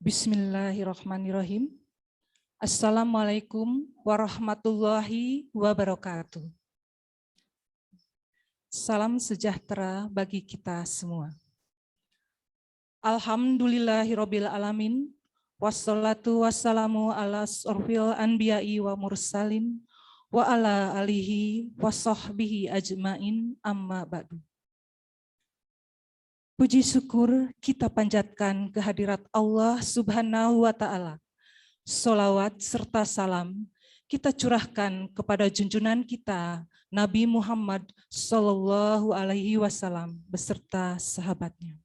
Bismillahirrahmanirrahim. Assalamualaikum warahmatullahi wabarakatuh. Salam sejahtera bagi kita semua. Alhamdulillahirabbil alamin. Wassalatu wassalamu ala asrofil anbiya'i wa mursalin wa ala alihi wa sahbihi ajmain amma ba'du. Puji syukur kita panjatkan kehadirat Allah Subhanahu wa Ta'ala. Sholawat serta salam kita curahkan kepada junjungan kita Nabi Muhammad Sallallahu Alaihi Wasallam beserta sahabatnya.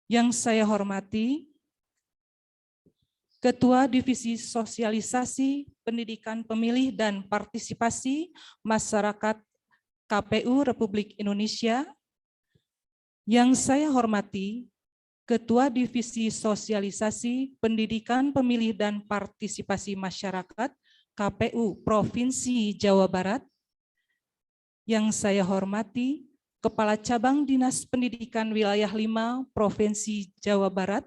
Yang saya hormati Ketua Divisi Sosialisasi Pendidikan Pemilih dan Partisipasi Masyarakat KPU Republik Indonesia. Yang saya hormati Ketua Divisi Sosialisasi Pendidikan Pemilih dan Partisipasi Masyarakat KPU Provinsi Jawa Barat. Yang saya hormati Kepala Cabang Dinas Pendidikan Wilayah 5 Provinsi Jawa Barat.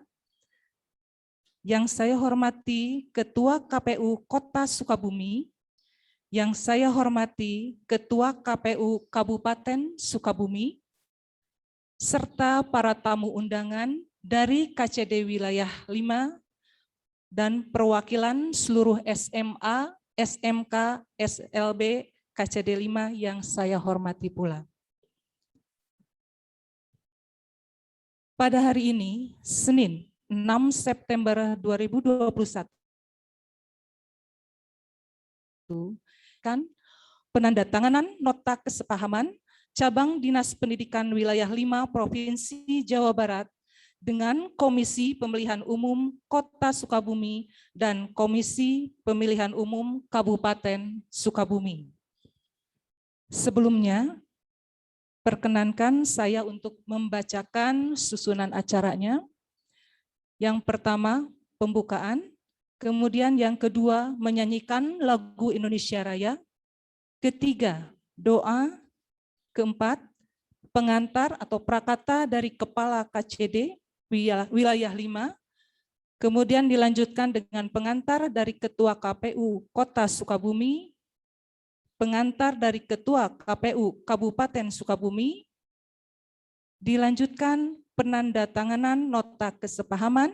Yang saya hormati Ketua KPU Kota Sukabumi. Yang saya hormati Ketua KPU Kabupaten Sukabumi, serta para tamu undangan dari KCD Wilayah 5 dan perwakilan seluruh SMA, SMK, SLB, KCD 5 yang saya hormati pula. Pada hari ini, Senin 6 September 2021, penandatanganan nota kesepahaman Cabang Dinas Pendidikan Wilayah 5 Provinsi Jawa Barat dengan Komisi Pemilihan Umum Kota Sukabumi dan Komisi Pemilihan Umum Kabupaten Sukabumi. Sebelumnya, perkenankan saya untuk membacakan susunan acaranya. Yang pertama, pembukaan, kemudian yang kedua, menyanyikan lagu Indonesia Raya, ketiga, doa, keempat, pengantar atau prakata dari Kepala KCD Wilayah 5, kemudian dilanjutkan dengan pengantar dari Ketua KPU Kota Sukabumi, pengantar dari Ketua KPU Kabupaten Sukabumi, dilanjutkan penandatanganan nota kesepahaman.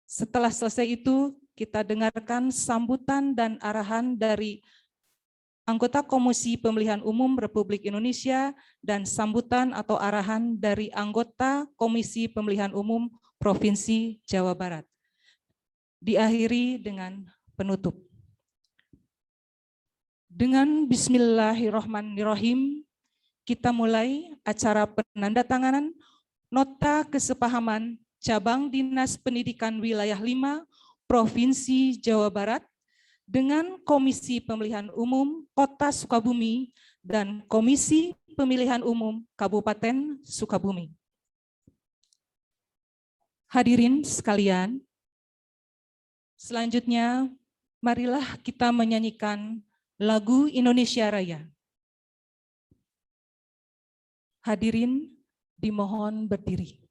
Setelah selesai itu, kita dengarkan sambutan dan arahan dari anggota Komisi Pemilihan Umum Republik Indonesia dan sambutan atau arahan dari anggota Komisi Pemilihan Umum Provinsi Jawa Barat. Diakhiri dengan penutup. Dengan Bismillahirrahmanirrahim, kita mulai acara penandatanganan nota kesepahaman Cabang Dinas Pendidikan Wilayah 5 Provinsi Jawa Barat dengan Komisi Pemilihan Umum Kota Sukabumi dan Komisi Pemilihan Umum Kabupaten Sukabumi. Hadirin sekalian, selanjutnya marilah kita menyanyikan lagu Indonesia Raya. Hadirin dimohon berdiri.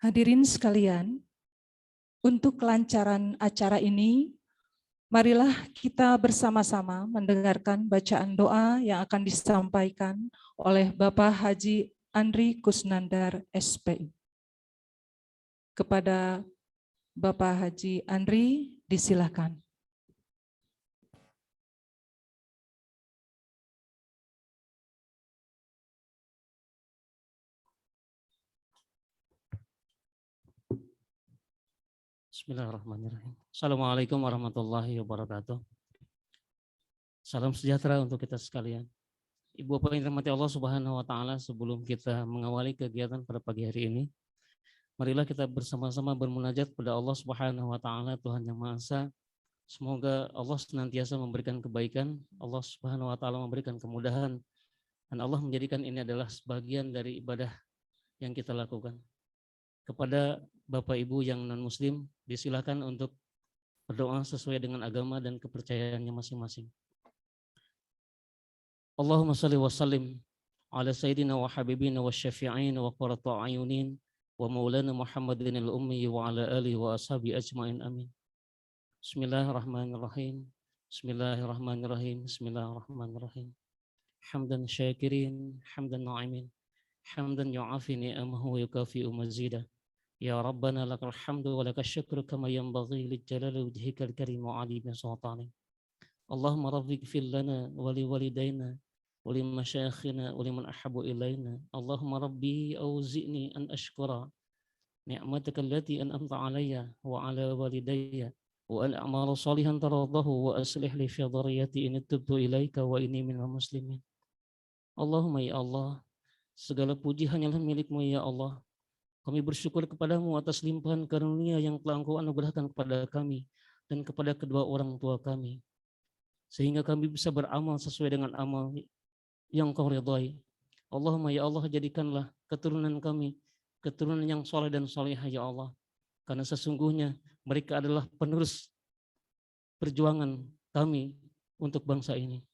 Hadirin sekalian, untuk kelancaran acara ini, marilah kita bersama-sama mendengarkan bacaan doa yang akan disampaikan oleh Bapak Haji Andri Kusnandar, SPI. Kepada Bapak Haji Andri, disilakan. Bismillahirrahmanirrahim. Assalamualaikum warahmatullahi wabarakatuh. Salam sejahtera untuk kita sekalian. Ibu Bapak yang dirahmati Allah Subhanahu wa taala, sebelum kita mengawali kegiatan pada pagi hari ini, marilah kita bersama-sama bermunajat kepada Allah Subhanahu wa taala, Tuhan yang Maha Esa. Semoga Allah senantiasa memberikan kebaikan, Allah Subhanahu wa taala memberikan kemudahan, dan Allah menjadikan ini adalah sebagian dari ibadah yang kita lakukan. Kepada Bapak Ibu yang non-muslim, disilakan untuk berdoa sesuai dengan agama dan kepercayaannya masing-masing. Allahumma salli wa sallim ala sayyidina wa habibina wa syafi'in wa qurratu a'yunin wa maulana Muhammadin al-ummi wa ala alihi wa ashabi ajma'in, amin. Bismillahirrahmanirrahim. Bismillahirrahmanirrahim. Bismillahirrahmanirrahim. Hamdan syakirin, hamdan na'imin, hamdan yu'afi ni'amahu wa yukafi'u mazidah. Ya Rabbana lakal hamdu wa lakal syukru kama yanbaghi li jalali wajhikal karim wa 'azimi sultanik. Allahumma rabbik fil lana wa li walidayna wa li masyayikhina wa liman ahabbu ilaina. Allahumma rabbi auzi'ni an ashkura ni'mataka allati an'amta 'alayya wa 'ala walidayya wa an a'malu salihan taradahu wa aslih li fi dhurriyyati in tubtu ilaika wa inni minal muslimin. Allahumma ya Allah, segala puji hanyalah milik-Mu ya Allah. Kami bersyukur kepadamu atas limpahan karunia yang telah Engkau anugerahkan kepada kami dan kepada kedua orang tua kami, sehingga kami bisa beramal sesuai dengan amal yang Kau ridhai. Allahumma ya Allah, jadikanlah keturunan kami keturunan yang soleh dan solehah ya Allah, karena sesungguhnya mereka adalah penerus perjuangan kami untuk bangsa ini.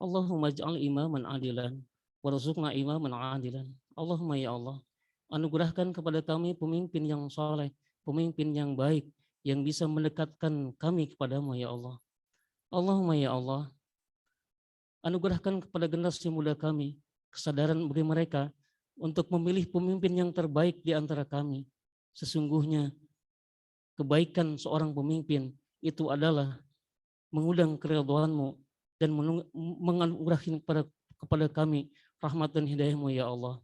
Allahumma ij'al imaman adilan warzuqna imaman adilan. Allahumma ya Allah, anugerahkan kepada kami pemimpin yang soleh, pemimpin yang baik, yang bisa mendekatkan kami kepadamu ya Allah. Allahumma ya Allah, anugerahkan kepada generasi muda kami kesadaran bagi mereka untuk memilih pemimpin yang terbaik di antara kami. Sesungguhnya kebaikan seorang pemimpin itu adalah mengundang keridhaan-Mu dan menganugerahkan kepada kami rahmat dan hidayah-Mu ya Allah.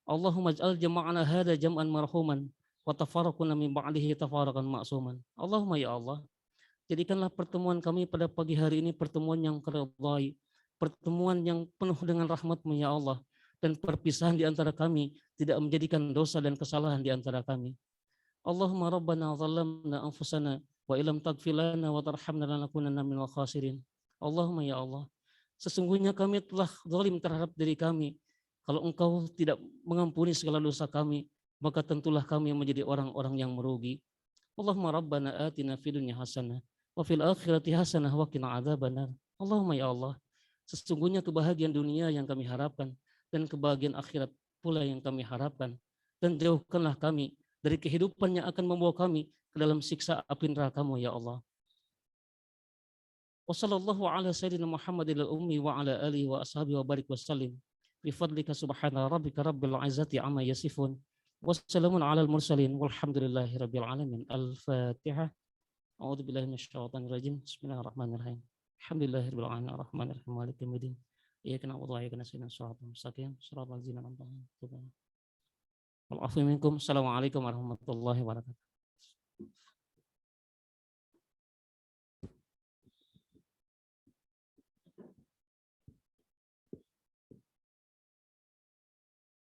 Allahumma ij'al jama'ana hadza jam'an marhuman wa tafarraquna min ba'dihi tafarraqan ma'suman. Allahumma ya Allah, jadikanlah pertemuan kami pada pagi hari ini pertemuan yang keridhai, pertemuan yang penuh dengan rahmat-Mu ya Allah, dan perpisahan di antara kami tidak menjadikan dosa dan kesalahan di antara kami. Allahumma rabbana zalamna anfusana wa illam taghfir lana wa tarhamna lanakunanna minal khasirin. Allahumma ya Allah, sesungguhnya kami telah zalim terhadap diri kami. Kalau Engkau tidak mengampuni segala dosa kami, maka tentulah kami menjadi orang-orang yang merugi. Allahumma rabbana atina fid dunya hasanah wa fil akhirati hasanah wa qina adzabannar. Allahumma ya Allah, sesungguhnya kebahagiaan dunia yang kami harapkan dan kebahagiaan akhirat pula yang kami harapkan, dan jauhkanlah kami dari kehidupan yang akan membawa kami ke dalam siksa api neraka-Mu ya Allah. Wa sallallahu ala sayyidina Muhammadil ummi wa ala alihi wa ashabihi wa barik wasallim. Bifadlika subhana rabbika rabbil izzati amma yasifun. Wassalamun alal mursalin walhamdulillahi rabbil alamin. Al-Fatihah. A'udzu billahi minasyaitonir rajim. Bismillahirrahmanirrahim. Alhamdulillahi rabbil alamin arrahmanirrahim maliki yaumiddin. Iyyaka na'budu wa iyyaka nasta'in shiratal mustaqim shiratal ladzina an'amta 'alaihim. Wal 'afwu minkum. Assalamualaikum warahmatullahi wabarakatuh.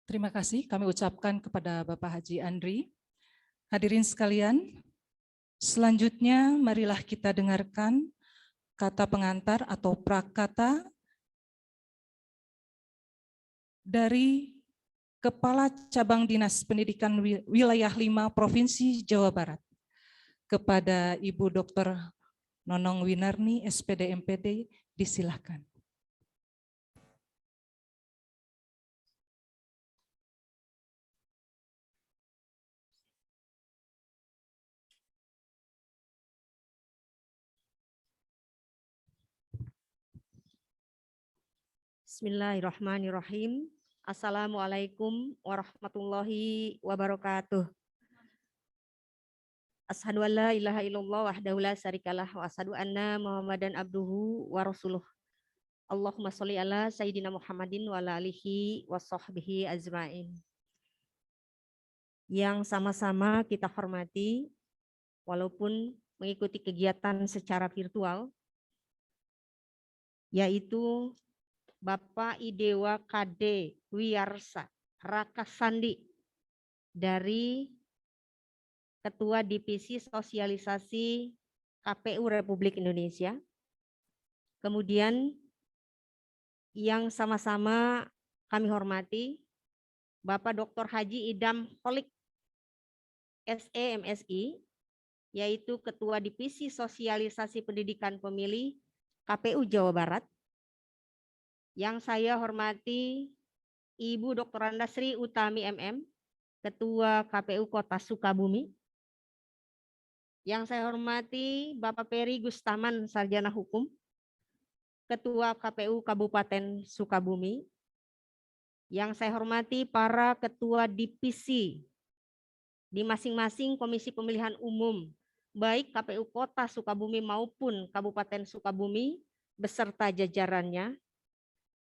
Terima kasih kami ucapkan kepada Bapak Haji Andri. Hadirin sekalian, selanjutnya marilah kita dengarkan kata pengantar atau prakata dari Kepala Cabang Dinas Pendidikan Wilayah 5 Provinsi Jawa Barat kepada Ibu Dr. Nonong Winarni, SPD MPD, disilahkan. Bismillahirrahmanirrahim. Assalamualaikum warahmatullahi wabarakatuh. Asyhadu an la ilaha illallah wahdahu la syarikalah wa asyhadu anna Muhammadan abduhu wa rasuluh. Allahumma sholli ala sayyidina Muhammadin wa ala alihi wa sahbihi ajmain. Yang sama-sama kita hormati, walaupun mengikuti kegiatan secara virtual, yaitu Bapak Idewa KD Wiyarsa Rakasandi dari Ketua Divisi Sosialisasi KPU Republik Indonesia. Kemudian yang sama-sama kami hormati Bapak Dr. Haji Idam Holik SE MSI, yaitu Ketua Divisi Sosialisasi Pendidikan Pemilih KPU Jawa Barat. Yang saya hormati Ibu Dr. Andasri Utami MM, Ketua KPU Kota Sukabumi. Yang saya hormati Bapak Peri Gustaman, Sarjana Hukum, Ketua KPU Kabupaten Sukabumi. Yang saya hormati para Ketua Divisi di masing-masing Komisi Pemilihan Umum, baik KPU Kota Sukabumi maupun Kabupaten Sukabumi, beserta jajarannya.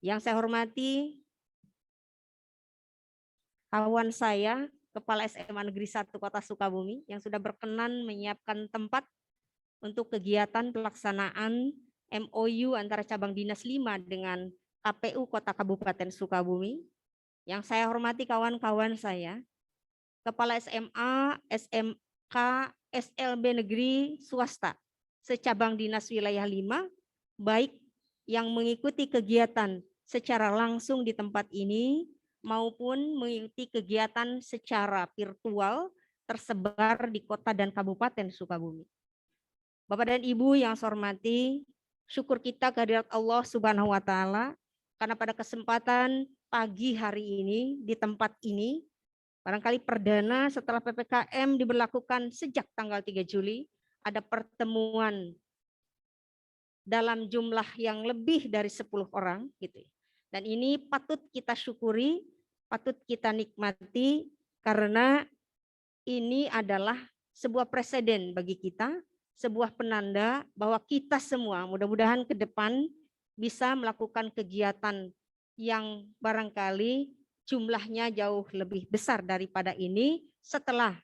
Yang saya hormati kawan saya, Kepala SMA Negeri 1 Kota Sukabumi, yang sudah berkenan menyiapkan tempat untuk kegiatan pelaksanaan MOU antara cabang dinas 5 dengan KPU Kota Kabupaten Sukabumi. Yang saya hormati kawan-kawan saya, Kepala SMA, SMK, SLB Negeri Swasta, secabang dinas wilayah 5, baik yang mengikuti kegiatan secara langsung di tempat ini maupun mengikuti kegiatan secara virtual tersebar di kota dan kabupaten Sukabumi. Bapak dan Ibu yang saya hormati, syukur kita kehadirat Allah Subhanahu wa taala karena pada kesempatan pagi hari ini di tempat ini barangkali perdana setelah PPKM diberlakukan sejak tanggal 3 Juli ada pertemuan dalam jumlah yang lebih dari 10 orang gitu. Dan ini patut kita syukuri, patut kita nikmati karena ini adalah sebuah preseden bagi kita, sebuah penanda bahwa kita semua mudah-mudahan ke depan bisa melakukan kegiatan yang barangkali jumlahnya jauh lebih besar daripada ini setelah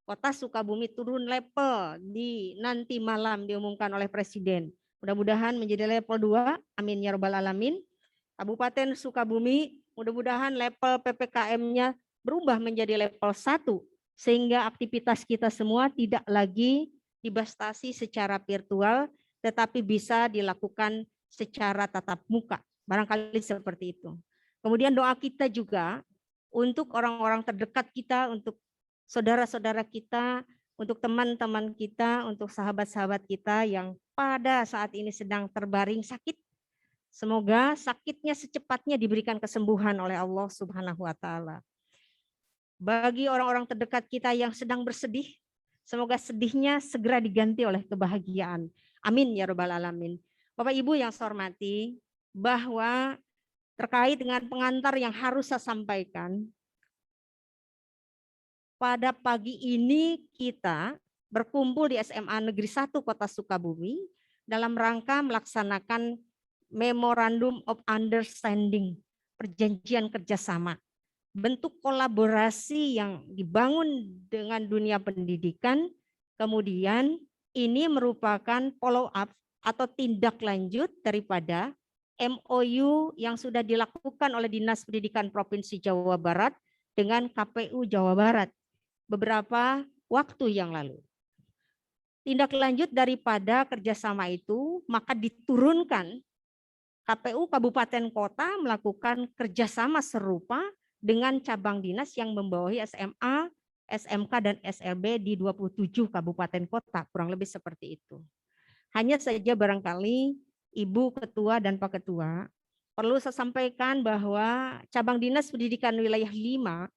Kota Sukabumi turun level di nanti malam diumumkan oleh Presiden. Mudah-mudahan menjadi level 2, amin ya rabbal alamin. Kabupaten Sukabumi mudah-mudahan level PPKM-nya berubah menjadi level 1 sehingga aktivitas kita semua tidak lagi dibatasi secara virtual tetapi bisa dilakukan secara tatap muka. Barangkali seperti itu. Kemudian doa kita juga untuk orang-orang terdekat kita, untuk saudara-saudara kita, untuk teman-teman kita, untuk sahabat-sahabat kita yang pada saat ini sedang terbaring sakit. Semoga sakitnya secepatnya diberikan kesembuhan oleh Allah Subhanahu wa taala. Bagi orang-orang terdekat kita yang sedang bersedih, semoga sedihnya segera diganti oleh kebahagiaan. Amin ya rabbal alamin. Bapak Ibu yang saya hormati, bahwa terkait dengan pengantar yang harus saya sampaikan, pada pagi ini kita berkumpul di SMA Negeri 1 Kota Sukabumi dalam rangka melaksanakan Memorandum of Understanding, perjanjian kerjasama, bentuk kolaborasi yang dibangun dengan dunia pendidikan. Kemudian ini merupakan follow up atau tindak lanjut daripada MOU yang sudah dilakukan oleh Dinas Pendidikan Provinsi Jawa Barat dengan KPU Jawa Barat beberapa waktu yang lalu. Tindak lanjut daripada kerjasama itu, maka diturunkan KPU Kabupaten Kota melakukan kerjasama serupa dengan cabang dinas yang membawahi SMA, SMK, dan SLB di 27 kabupaten kota, kurang lebih seperti itu. Hanya saja barangkali Ibu Ketua dan Pak Ketua, perlu saya sampaikan bahwa cabang dinas pendidikan wilayah 5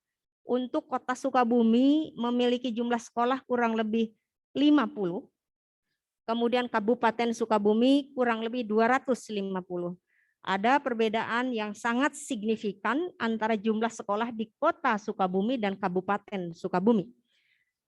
untuk Kota Sukabumi memiliki jumlah sekolah kurang lebih 50. Kemudian Kabupaten Sukabumi kurang lebih 250. ada perbedaan yang sangat signifikan antara jumlah sekolah di Kota Sukabumi dan Kabupaten Sukabumi.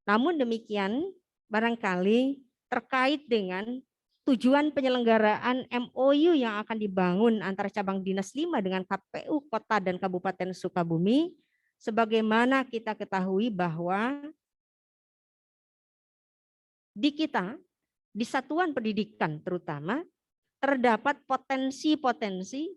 Namun demikian, barangkali terkait dengan tujuan penyelenggaraan MOU yang akan dibangun antara cabang dinas 5 dengan KPU Kota dan Kabupaten Sukabumi, sebagaimana kita ketahui bahwa di kita, di satuan pendidikan terutama, terdapat potensi-potensi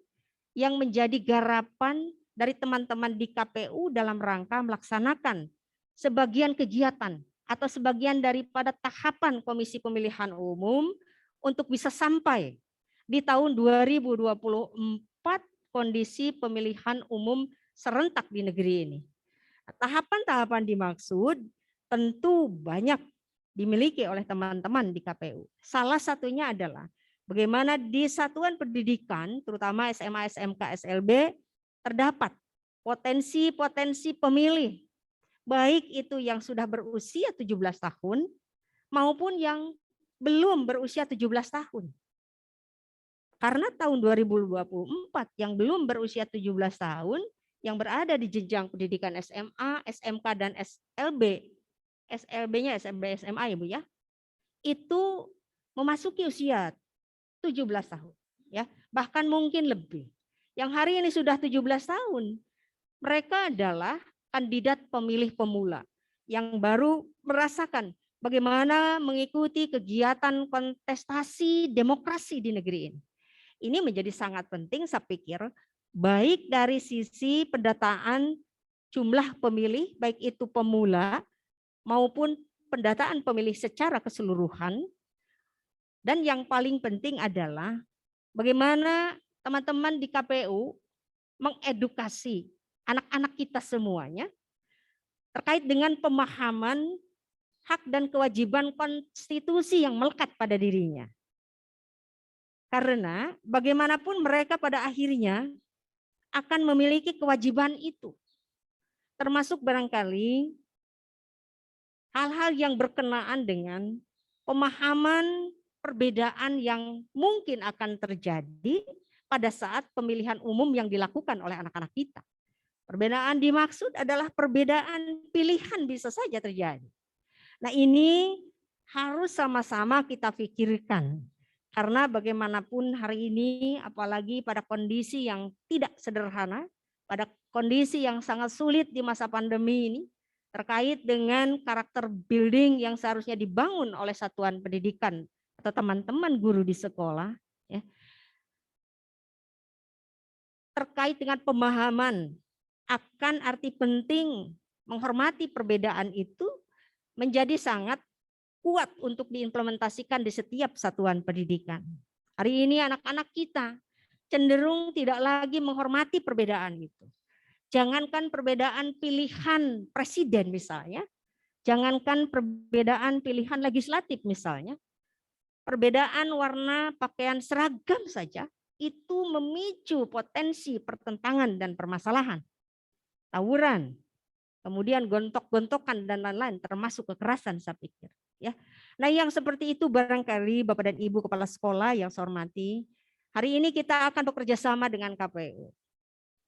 yang menjadi garapan dari teman-teman di KPU dalam rangka melaksanakan sebagian kegiatan atau sebagian daripada tahapan Komisi Pemilihan Umum untuk bisa sampai di tahun 2024 kondisi pemilihan umum serentak di negeri ini. Tahapan-tahapan dimaksud tentu banyak dimiliki oleh teman-teman di KPU. Salah satunya adalah bagaimana di satuan pendidikan, terutama SMA, SMK, SLB, terdapat potensi-potensi pemilih, baik itu yang sudah berusia 17 tahun maupun yang belum berusia 17 tahun. Karena tahun 2024 yang belum berusia 17 tahun, yang berada di jenjang pendidikan SMA, SMK, dan SLB, SLB-nya SMB, SMA ya Bu ya, itu memasuki usia 17 tahun, ya, bahkan mungkin lebih. Yang hari ini sudah 17 tahun, mereka adalah kandidat pemilih pemula yang baru merasakan bagaimana mengikuti kegiatan kontestasi demokrasi di negeri ini. Ini menjadi sangat penting saya pikir, baik dari sisi pendataan jumlah pemilih, baik itu pemula maupun pendataan pemilih secara keseluruhan. Dan yang paling penting adalah bagaimana teman-teman di KPU mengedukasi anak-anak kita semuanya terkait dengan pemahaman hak dan kewajiban konstitusi yang melekat pada dirinya. Karena bagaimanapun mereka pada akhirnya akan memiliki kewajiban itu. Termasuk barangkali hal-hal yang berkenaan dengan pemahaman perbedaan yang mungkin akan terjadi pada saat pemilihan umum yang dilakukan oleh anak-anak kita. Perbedaan dimaksud adalah perbedaan pilihan bisa saja terjadi. Nah ini harus sama-sama kita pikirkan. Karena bagaimanapun hari ini, apalagi pada kondisi yang tidak sederhana, pada kondisi yang sangat sulit di masa pandemi ini, terkait dengan karakter building yang seharusnya dibangun oleh satuan pendidikan atau teman-teman guru di sekolah, ya, terkait dengan pemahaman akan arti penting menghormati perbedaan itu menjadi sangat kuat untuk diimplementasikan di setiap satuan pendidikan. Hari ini anak-anak kita cenderung tidak lagi menghormati perbedaan itu. Jangankan perbedaan pilihan presiden misalnya, jangankan perbedaan pilihan legislatif misalnya, perbedaan warna pakaian seragam saja itu memicu potensi pertentangan dan permasalahan, tawuran, kemudian gontok-gontokan dan lain-lain, termasuk kekerasan saya pikir. Ya, nah yang seperti itu barangkali Bapak dan Ibu Kepala Sekolah yang saya hormati, hari ini kita akan bekerja sama dengan KPU.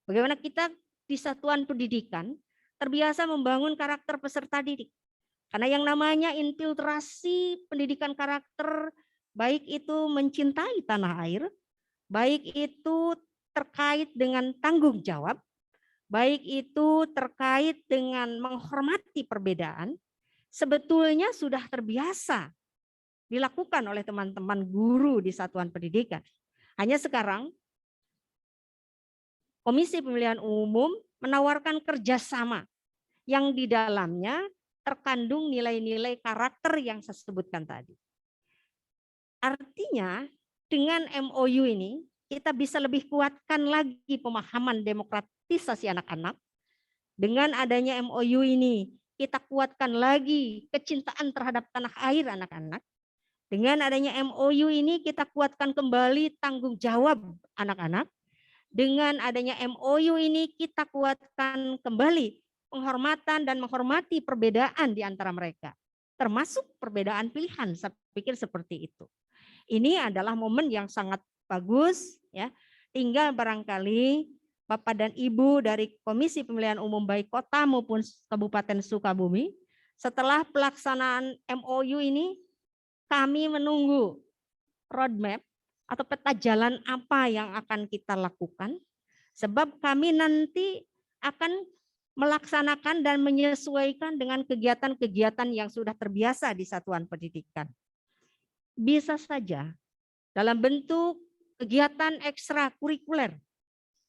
Bagaimana kita di satuan pendidikan terbiasa membangun karakter peserta didik. Karena yang namanya infiltrasi pendidikan karakter, baik itu mencintai tanah air, baik itu terkait dengan tanggung jawab, baik itu terkait dengan menghormati perbedaan, sebetulnya sudah terbiasa dilakukan oleh teman-teman guru di satuan pendidikan. Hanya sekarang Komisi Pemilihan Umum menawarkan kerjasama yang di dalamnya terkandung nilai-nilai karakter yang saya sebutkan tadi. Artinya dengan MOU ini kita bisa lebih kuatkan lagi pemahaman demokratisasi anak-anak. Dengan adanya MOU ini kita kuatkan lagi kecintaan terhadap tanah air anak-anak. Dengan adanya MOU ini kita kuatkan kembali tanggung jawab anak-anak. Dengan adanya MOU ini kita kuatkan kembali penghormatan dan menghormati perbedaan di antara mereka. Termasuk perbedaan pilihan, saya pikir seperti itu. Ini adalah momen yang sangat bagus ya. Tinggal barangkali Bapak dan Ibu dari Komisi Pemilihan Umum baik kota maupun Kabupaten Sukabumi, setelah pelaksanaan MOU ini, kami menunggu roadmap atau peta jalan apa yang akan kita lakukan, sebab kami nanti akan melaksanakan dan menyesuaikan dengan kegiatan-kegiatan yang sudah terbiasa di satuan pendidikan. Bisa saja dalam bentuk kegiatan ekstrakurikuler.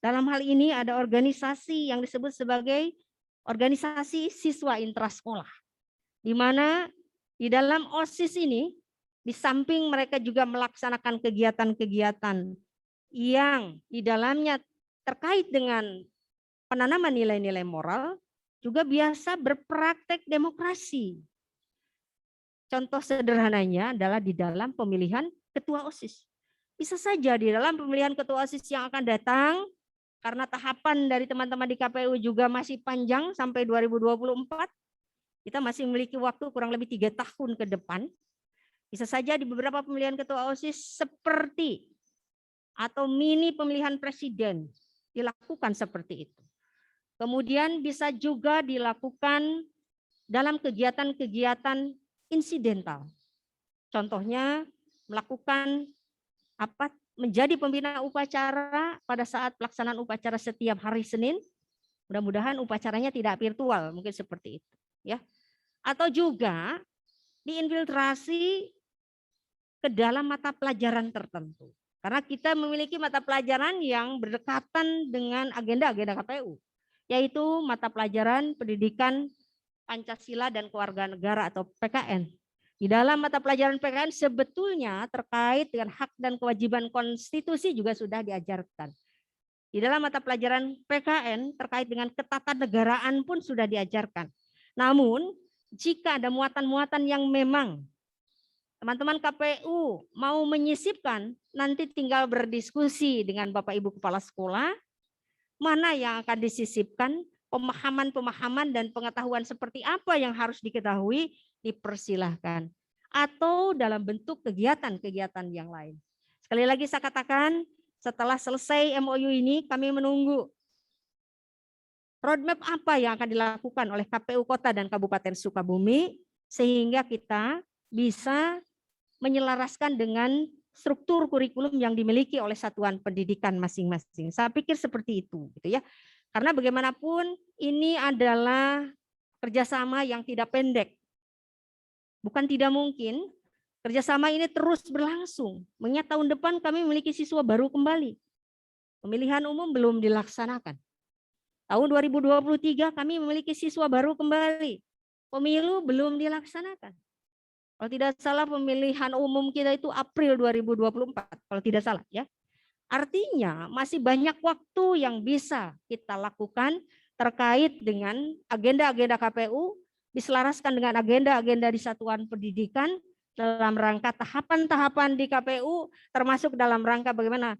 Dalam hal ini ada organisasi yang disebut sebagai organisasi siswa intrasekolah, di mana di dalam OSIS ini di samping mereka juga melaksanakan kegiatan-kegiatan yang di dalamnya terkait dengan penanaman nilai-nilai moral, juga biasa berpraktek demokrasi. Contoh sederhananya adalah di dalam pemilihan ketua OSIS. Bisa saja di dalam pemilihan ketua OSIS yang akan datang, karena tahapan dari teman-teman di KPU juga masih panjang sampai 2024, kita masih memiliki waktu kurang lebih 3 tahun ke depan. Bisa saja di beberapa pemilihan ketua OSIS seperti atau mini pemilihan presiden dilakukan seperti itu. Kemudian bisa juga dilakukan dalam kegiatan-kegiatan insidental. Contohnya melakukan menjadi pembina upacara pada saat pelaksanaan upacara setiap hari Senin. Mudah-mudahan upacaranya tidak virtual, mungkin seperti itu, ya. Atau juga diinfiltrasi ke dalam mata pelajaran tertentu. Karena kita memiliki mata pelajaran yang berdekatan dengan agenda-agenda KPU, yaitu mata pelajaran pendidikan Pancasila dan Kewarganegaraan atau PKN. Di dalam mata pelajaran PKN sebetulnya terkait dengan hak dan kewajiban konstitusi juga sudah diajarkan. Di dalam mata pelajaran PKN terkait dengan ketatanegaraan pun sudah diajarkan. Namun jika ada muatan-muatan yang memang teman-teman KPU mau menyisipkan, nanti tinggal berdiskusi dengan Bapak Ibu Kepala Sekolah, mana yang akan disisipkan, pemahaman-pemahaman dan pengetahuan seperti apa yang harus diketahui, dipersilahkan. Atau dalam bentuk kegiatan-kegiatan yang lain. Sekali lagi saya katakan, setelah selesai MOU ini kami menunggu roadmap apa yang akan dilakukan oleh KPU Kota dan Kabupaten Sukabumi, sehingga kita bisa menyelaraskan dengan struktur kurikulum yang dimiliki oleh satuan pendidikan masing-masing. Saya pikir seperti itu, gitu ya. Karena bagaimanapun ini adalah kerjasama yang tidak pendek. Bukan tidak mungkin, kerjasama ini terus berlangsung. Mengingat tahun depan kami memiliki siswa baru kembali. Pemilihan umum belum dilaksanakan. Tahun 2023 kami memiliki siswa baru kembali. Pemilu belum dilaksanakan. Kalau tidak salah pemilihan umum kita itu April 2024, kalau tidak salah ya. Artinya masih banyak waktu yang bisa kita lakukan terkait dengan agenda-agenda KPU, diselaraskan dengan agenda-agenda di satuan pendidikan dalam rangka tahapan-tahapan di KPU, termasuk dalam rangka bagaimana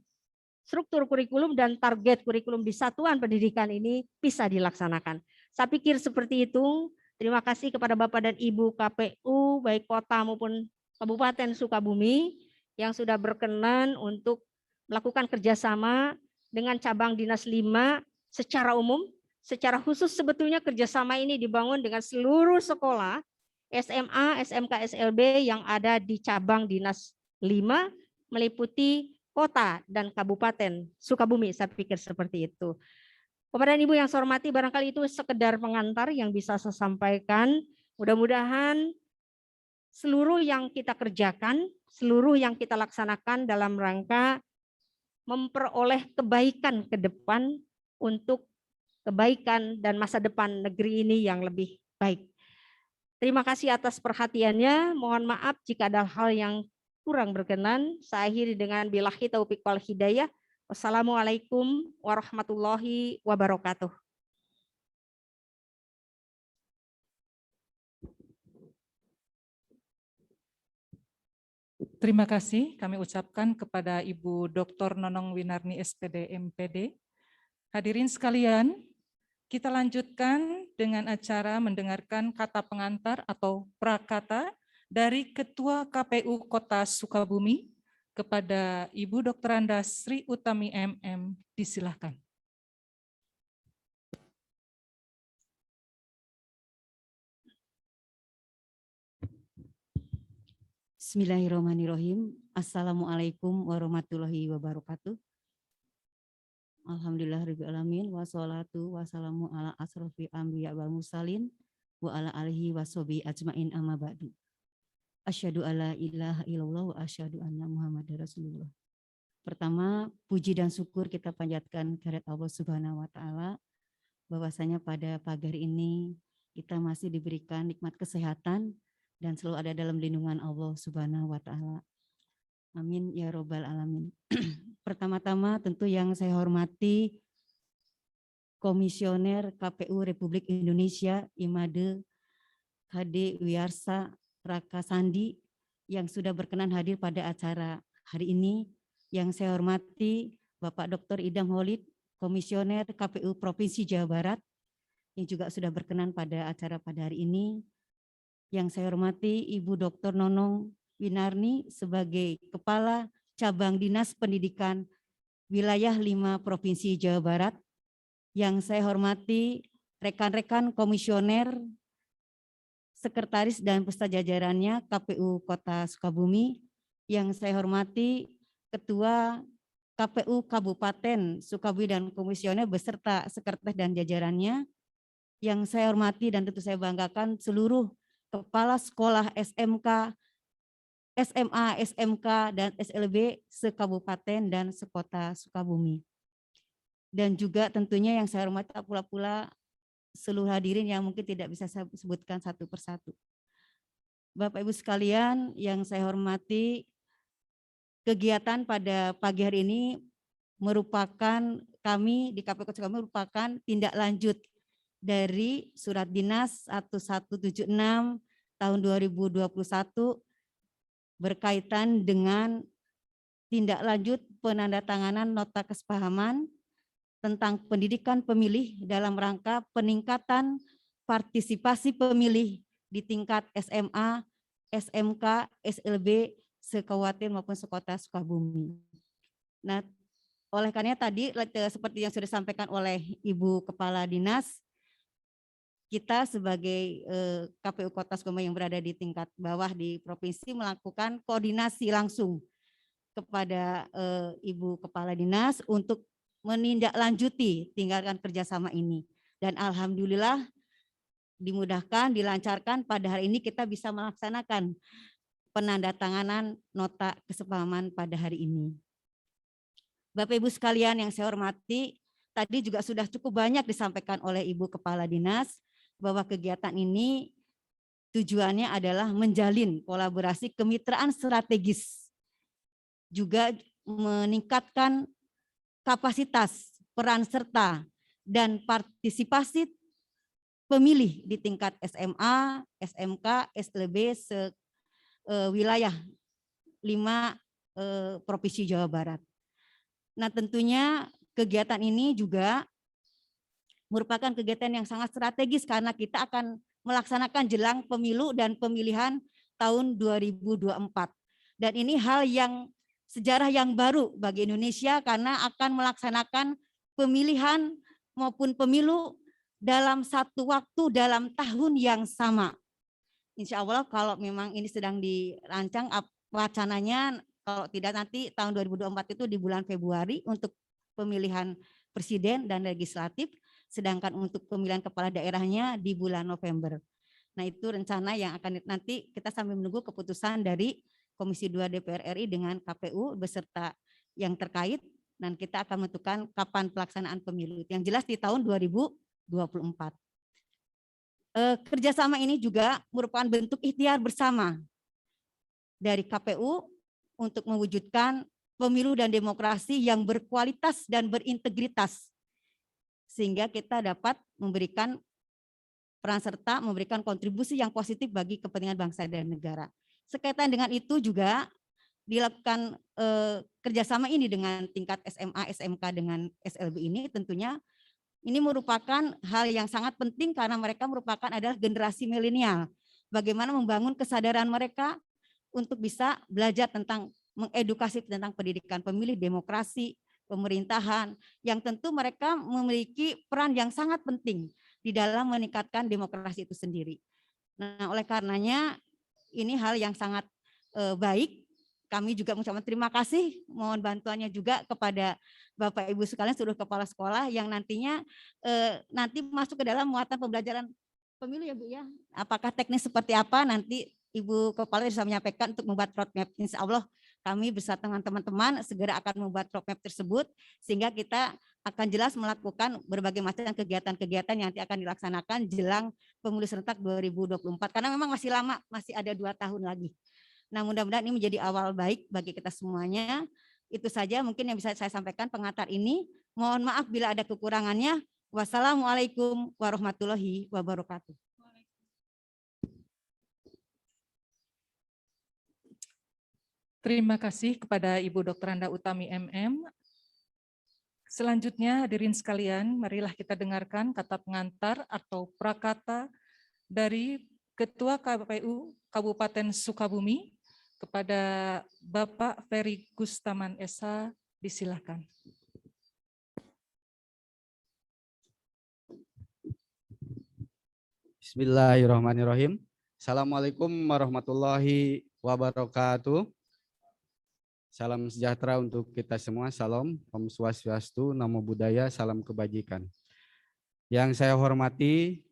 struktur kurikulum dan target kurikulum di satuan pendidikan ini bisa dilaksanakan. Saya pikir seperti itu. Terima kasih kepada Bapak dan Ibu KPU, baik kota maupun Kabupaten Sukabumi, yang sudah berkenan untuk melakukan kerjasama dengan cabang Dinas 5 secara umum. Secara khusus sebetulnya kerjasama ini dibangun dengan seluruh sekolah SMA, SMK, SLB yang ada di cabang Dinas 5, meliputi kota dan Kabupaten Sukabumi, saya pikir seperti itu. Bapak dan Ibu yang saya hormati, barangkali itu sekedar pengantar yang bisa saya sampaikan. Mudah-mudahan seluruh yang kita kerjakan, seluruh yang kita laksanakan dalam rangka memperoleh kebaikan ke depan untuk kebaikan dan masa depan negeri ini yang lebih baik. Terima kasih atas perhatiannya. Mohon maaf jika ada hal yang kurang berkenan. Saya akhiri dengan billahi taufiq wal hidayah. Wassalamualaikum warahmatullahi wabarakatuh. Terima kasih kami ucapkan kepada Ibu Dr. Nonong Winarni SPD MPD. Hadirin sekalian, kita lanjutkan dengan acara mendengarkan kata pengantar atau prakata dari Ketua KPU Kota Sukabumi, Kepada Ibu Dr. Anda Sri Utami MM, disilahkan. Bismillahirrahmanirrahim. Assalamualaikum warahmatullahi wabarakatuh. Alhamdulillahirabbil alamin wassalatu wassalamu ala asrofil anbiya wal mursalin wa ala alihi washabihi ajmain amma ba'du. Asyhadu alla ilaha illallah wa asyhadu anna Muhammadar Rasulullah. Pertama, puji dan syukur kita panjatkan kehadirat Allah Subhanahu wa taala bahwasanya pada pagi hari ini kita masih diberikan nikmat kesehatan dan selalu ada dalam lindungan Allah Subhanahu wa taala. Amin ya robbal alamin. Pertama-tama tentu yang saya hormati Komisioner KPU Republik Indonesia Imade KD Wiyarsa Raka Sandi yang sudah berkenan hadir pada acara hari ini. Yang saya hormati Bapak Dr. Idam Holid, Komisioner KPU Provinsi Jawa Barat yang juga sudah berkenan pada acara pada hari ini. Yang saya hormati Ibu Dr. Nonong Winarni sebagai Kepala Cabang Dinas Pendidikan Wilayah 5 Provinsi Jawa Barat. Yang saya hormati rekan-rekan komisioner, sekretaris dan beserta jajarannya KPU Kota Sukabumi. Yang saya hormati Ketua KPU Kabupaten Sukabumi dan komisioner beserta sekretaris dan jajarannya. Yang saya hormati dan tentu saya banggakan seluruh kepala sekolah SMK, SMA, SMK, dan SLB se-Kabupaten dan sekota Sukabumi. Dan juga tentunya yang saya hormati pula seluruh hadirin yang mungkin tidak bisa saya sebutkan satu persatu. Bapak Ibu sekalian yang saya hormati, kegiatan pada pagi hari ini merupakan kami di KPU Kota Sukabumi merupakan tindak lanjut dari Surat Dinas 1176 tahun 2021 berkaitan dengan tindak lanjut penandatanganan nota kesepahaman tentang pendidikan pemilih dalam rangka peningkatan partisipasi pemilih di tingkat SMA, SMK, SLB, se-Kabupaten maupun sekota Sukabumi. Nah, oleh karena tadi seperti yang sudah disampaikan oleh Ibu Kepala Dinas, kita sebagai KPU Kota Sukabumi yang berada di tingkat bawah di provinsi melakukan koordinasi langsung kepada Ibu Kepala Dinas untuk menindaklanjuti tinggalkan kerjasama ini. Dan alhamdulillah dimudahkan, dilancarkan pada hari ini kita bisa melaksanakan penandatanganan nota kesepahaman pada hari ini. Bapak Ibu sekalian yang saya hormati, tadi juga sudah cukup banyak disampaikan oleh Ibu Kepala Dinas bahwa kegiatan ini tujuannya adalah menjalin kolaborasi kemitraan strategis, juga meningkatkan kapasitas, peran serta, dan partisipasi pemilih di tingkat SMA, SMK, SLB, wilayah 5 Provinsi Jawa Barat. Nah, tentunya kegiatan ini juga merupakan kegiatan yang sangat strategis karena kita akan melaksanakan jelang pemilu dan pemilihan tahun 2024. Dan ini hal yang sejarah yang baru bagi Indonesia karena akan melaksanakan pemilihan maupun pemilu dalam satu waktu dalam tahun yang sama. Insya Allah kalau memang ini sedang dirancang wacananya, kalau tidak nanti tahun 2024 itu di bulan Februari untuk pemilihan presiden dan legislatif, sedangkan untuk pemilihan kepala daerahnya di bulan November. Nah itu rencana yang akan nanti kita sambil menunggu keputusan dari Komisi 2 DPR RI dengan KPU beserta yang terkait, dan kita akan menentukan kapan pelaksanaan pemilu. Yang jelas di tahun 2024. Kerjasama ini juga merupakan bentuk ikhtiar bersama dari KPU untuk mewujudkan pemilu dan demokrasi yang berkualitas dan berintegritas, sehingga kita dapat memberikan peran serta, memberikan kontribusi yang positif bagi kepentingan bangsa dan negara. Sekaitan dengan itu juga dilakukan kerjasama ini dengan tingkat SMA, SMK dengan SLB ini tentunya ini merupakan hal yang sangat penting karena mereka merupakan adalah generasi milenial. Bagaimana membangun kesadaran mereka untuk bisa belajar tentang mengedukasi tentang pendidikan pemilih, demokrasi, pemerintahan, yang tentu mereka memiliki peran yang sangat penting di dalam meningkatkan demokrasi itu sendiri. Nah, oleh karenanya ini hal yang sangat baik. Kami juga mengucapkan terima kasih, mohon bantuannya juga kepada Bapak Ibu sekalian seluruh kepala sekolah yang nantinya nanti masuk ke dalam muatan pembelajaran pemilu ya Bu ya. Apakah teknis seperti apa nanti Ibu Kepala bisa menyampaikan untuk membuat roadmap. Insya Allah kami bersama dengan teman-teman segera akan membuat roadmap tersebut sehingga kita akan jelas melakukan berbagai macam kegiatan-kegiatan yang nanti akan dilaksanakan jelang pemilu serentak 2024 karena memang masih lama, masih ada 2 tahun lagi. Nah, mudah-mudahan ini menjadi awal baik bagi kita semuanya. Itu saja mungkin yang bisa saya sampaikan pengantar ini. Mohon maaf bila ada kekurangannya. Wassalamualaikum warahmatullahi wabarakatuh. Terima kasih kepada Ibu Dr. Anda Utami MM. Selanjutnya hadirin sekalian, marilah kita dengarkan kata pengantar atau prakata dari Ketua KPU Kabupaten Sukabumi kepada Bapak Ferry Gustaman SH, disilakan. Bismillahirrahmanirrahim. Assalamualaikum warahmatullahi wabarakatuh. Salam sejahtera untuk kita semua. Salam, Om Swastiastu, Namo Buddhaya, salam kebajikan. Yang saya hormati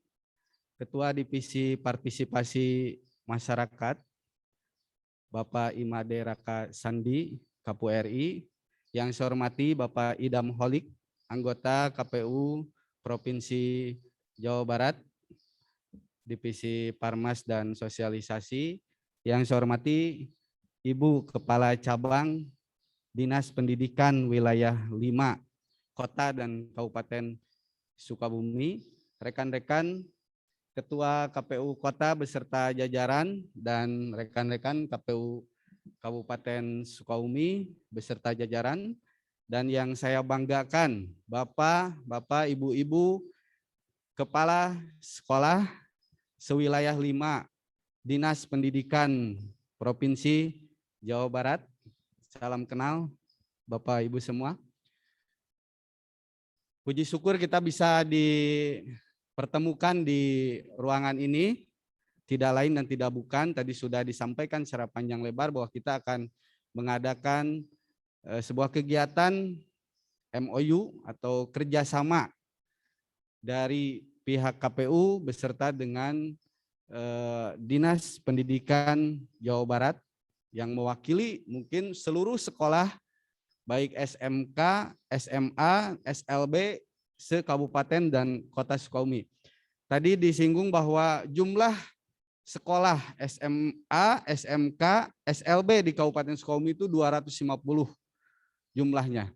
Ketua Divisi Partisipasi Masyarakat, Bapak Imade Raka Sandi, KPU RI. Yang saya hormati Bapak Idam Holik, anggota KPU Provinsi Jawa Barat, Divisi Parmas dan Sosialisasi. Yang saya hormati Ibu Kepala Cabang Dinas Pendidikan Wilayah 5 Kota dan Kabupaten Sukabumi, rekan-rekan Ketua KPU Kota beserta jajaran dan rekan-rekan KPU Kabupaten Sukabumi beserta jajaran, dan yang saya banggakan Bapak, Ibu-ibu Kepala Sekolah sewilayah 5 Dinas Pendidikan Provinsi Jawa Barat. Salam kenal Bapak Ibu semua. Puji syukur kita bisa dipertemukan di ruangan ini. Tidak lain dan tidak bukan, tadi sudah disampaikan secara panjang lebar bahwa kita akan mengadakan sebuah kegiatan MOU atau kerjasama dari pihak KPU beserta dengan Dinas Pendidikan Jawa Barat yang mewakili mungkin seluruh sekolah baik SMK, SMA, SLB se-Kabupaten dan Kota Sukabumi. Tadi disinggung bahwa jumlah sekolah SMA, SMK, SLB di Kabupaten Sukabumi itu 250 jumlahnya.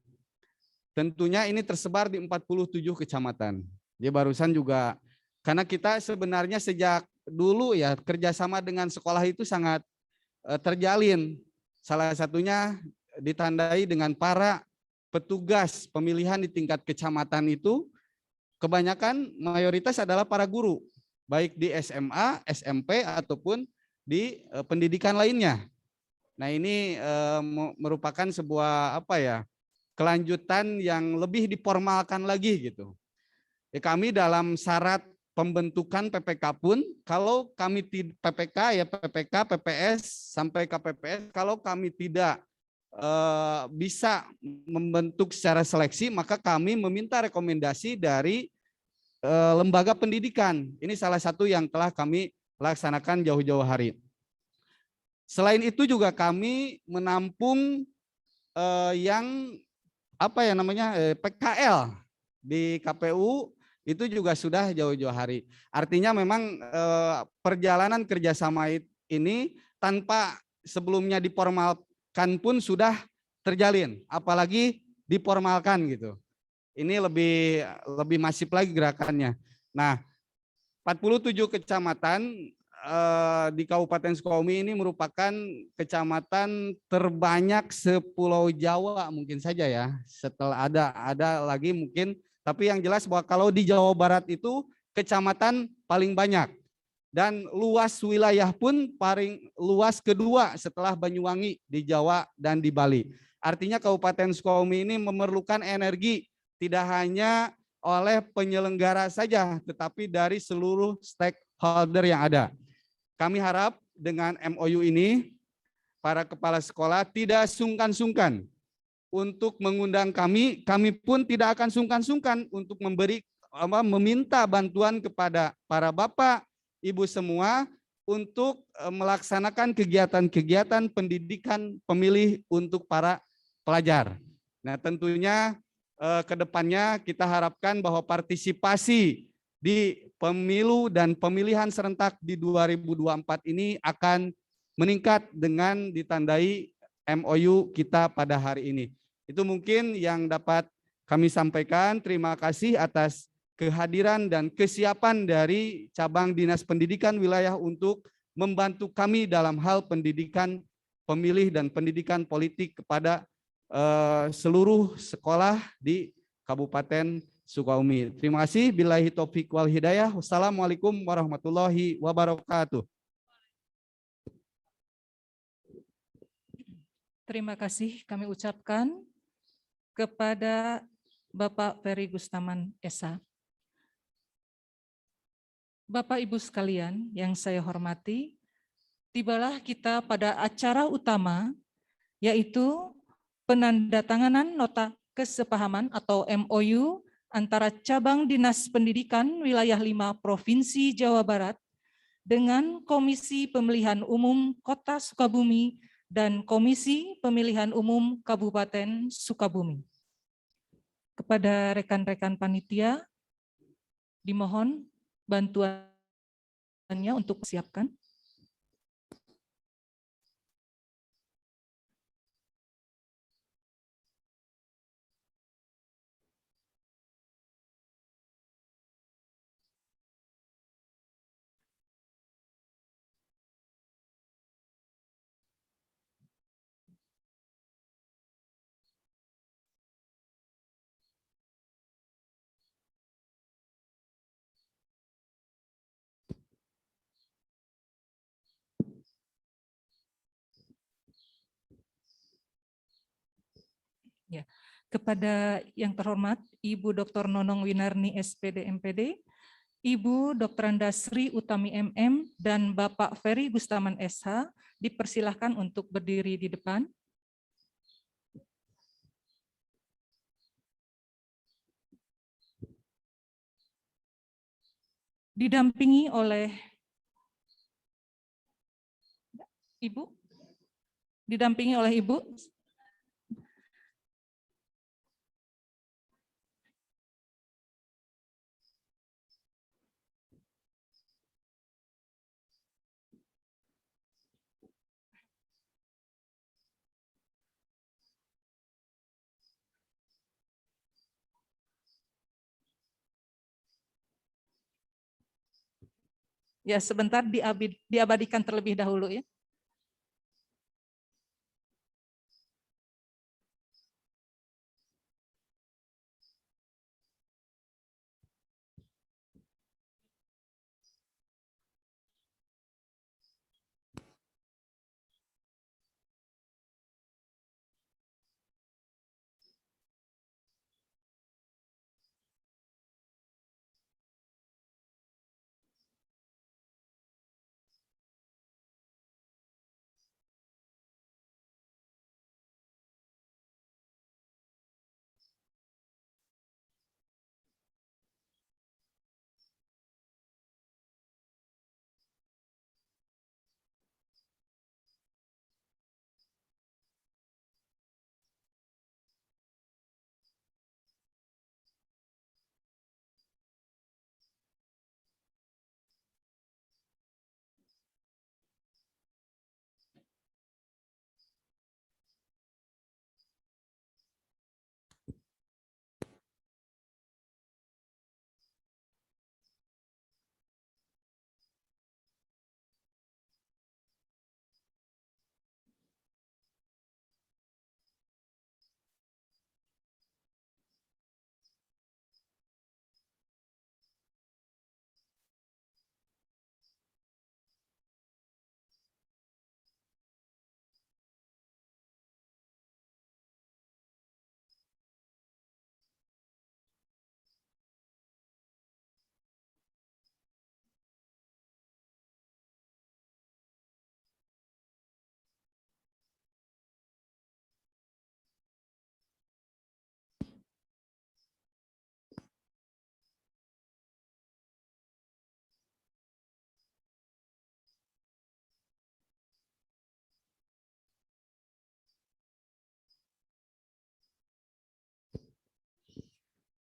Tentunya ini tersebar di 47 kecamatan. Jadi barusan juga, karena kita sebenarnya sejak dulu ya kerjasama dengan sekolah itu sangat terjalin. Salah satunya ditandai dengan para petugas pemilihan di tingkat kecamatan itu kebanyakan mayoritas adalah para guru, baik di SMA, SMP ataupun di pendidikan lainnya. Nah, ini merupakan sebuah kelanjutan yang lebih diformalkan lagi gitu. Kami dalam syarat pembentukan PPK pun, kalau kami PPK ya PPK, PPS sampai KPPS, kalau kami tidak bisa membentuk secara seleksi, maka kami meminta rekomendasi dari lembaga pendidikan. Ini salah satu yang telah kami laksanakan jauh-jauh hari. Selain itu juga kami menampung PKL di KPU. Itu juga sudah jauh-jauh hari. Artinya memang perjalanan kerjasama ini tanpa sebelumnya diformalkan pun sudah terjalin, apalagi diformalkan gitu. Ini lebih masif lagi gerakannya. Nah, 47 kecamatan di Kabupaten Sukabumi ini merupakan kecamatan terbanyak se-Pulau Jawa mungkin saja ya. Setelah ada lagi mungkin. Tapi yang jelas bahwa kalau di Jawa Barat itu kecamatan paling banyak. dan luas wilayah pun paling luas kedua setelah Banyuwangi di Jawa dan di Bali. Artinya Kabupaten Sukabumi ini memerlukan energi tidak hanya oleh penyelenggara saja, tetapi dari seluruh stakeholder yang ada. Kami harap dengan MOU ini, para kepala sekolah tidak sungkan-sungkan untuk mengundang kami pun tidak akan sungkan-sungkan untuk meminta bantuan kepada para bapak, ibu semua untuk melaksanakan kegiatan-kegiatan pendidikan pemilih untuk para pelajar. Nah, tentunya ke depannya kita harapkan bahwa partisipasi di pemilu dan pemilihan serentak di 2024 ini akan meningkat dengan ditandai MOU kita pada hari ini. Itu mungkin yang dapat kami sampaikan. Terima kasih atas kehadiran dan kesiapan dari cabang Dinas Pendidikan wilayah untuk membantu kami dalam hal pendidikan pemilih dan pendidikan politik kepada seluruh sekolah di Kabupaten Sukabumi. Terima kasih. Billahi taufik wal hidayah. Wassalamualaikum warahmatullahi wabarakatuh. Terima kasih kami ucapkan kepada Bapak Ferry Gustaman Esa. Bapak Ibu sekalian yang saya hormati, tibalah kita pada acara utama, yaitu penandatanganan nota kesepahaman atau MOU antara Cabang Dinas Pendidikan Wilayah 5 Provinsi Jawa Barat dengan Komisi Pemilihan Umum Kota Sukabumi dan Komisi Pemilihan Umum Kabupaten Sukabumi. Kepada rekan-rekan panitia, dimohon bantuannya untuk siapkan. Ya, kepada yang terhormat Ibu Dr. Nonong Winarni SPD MPD, Ibu Dr. Andasri Utami MM, dan Bapak Ferry Gustaman SH dipersilahkan untuk berdiri di depan. Didampingi oleh Ibu, ya sebentar diabadikan terlebih dahulu ya.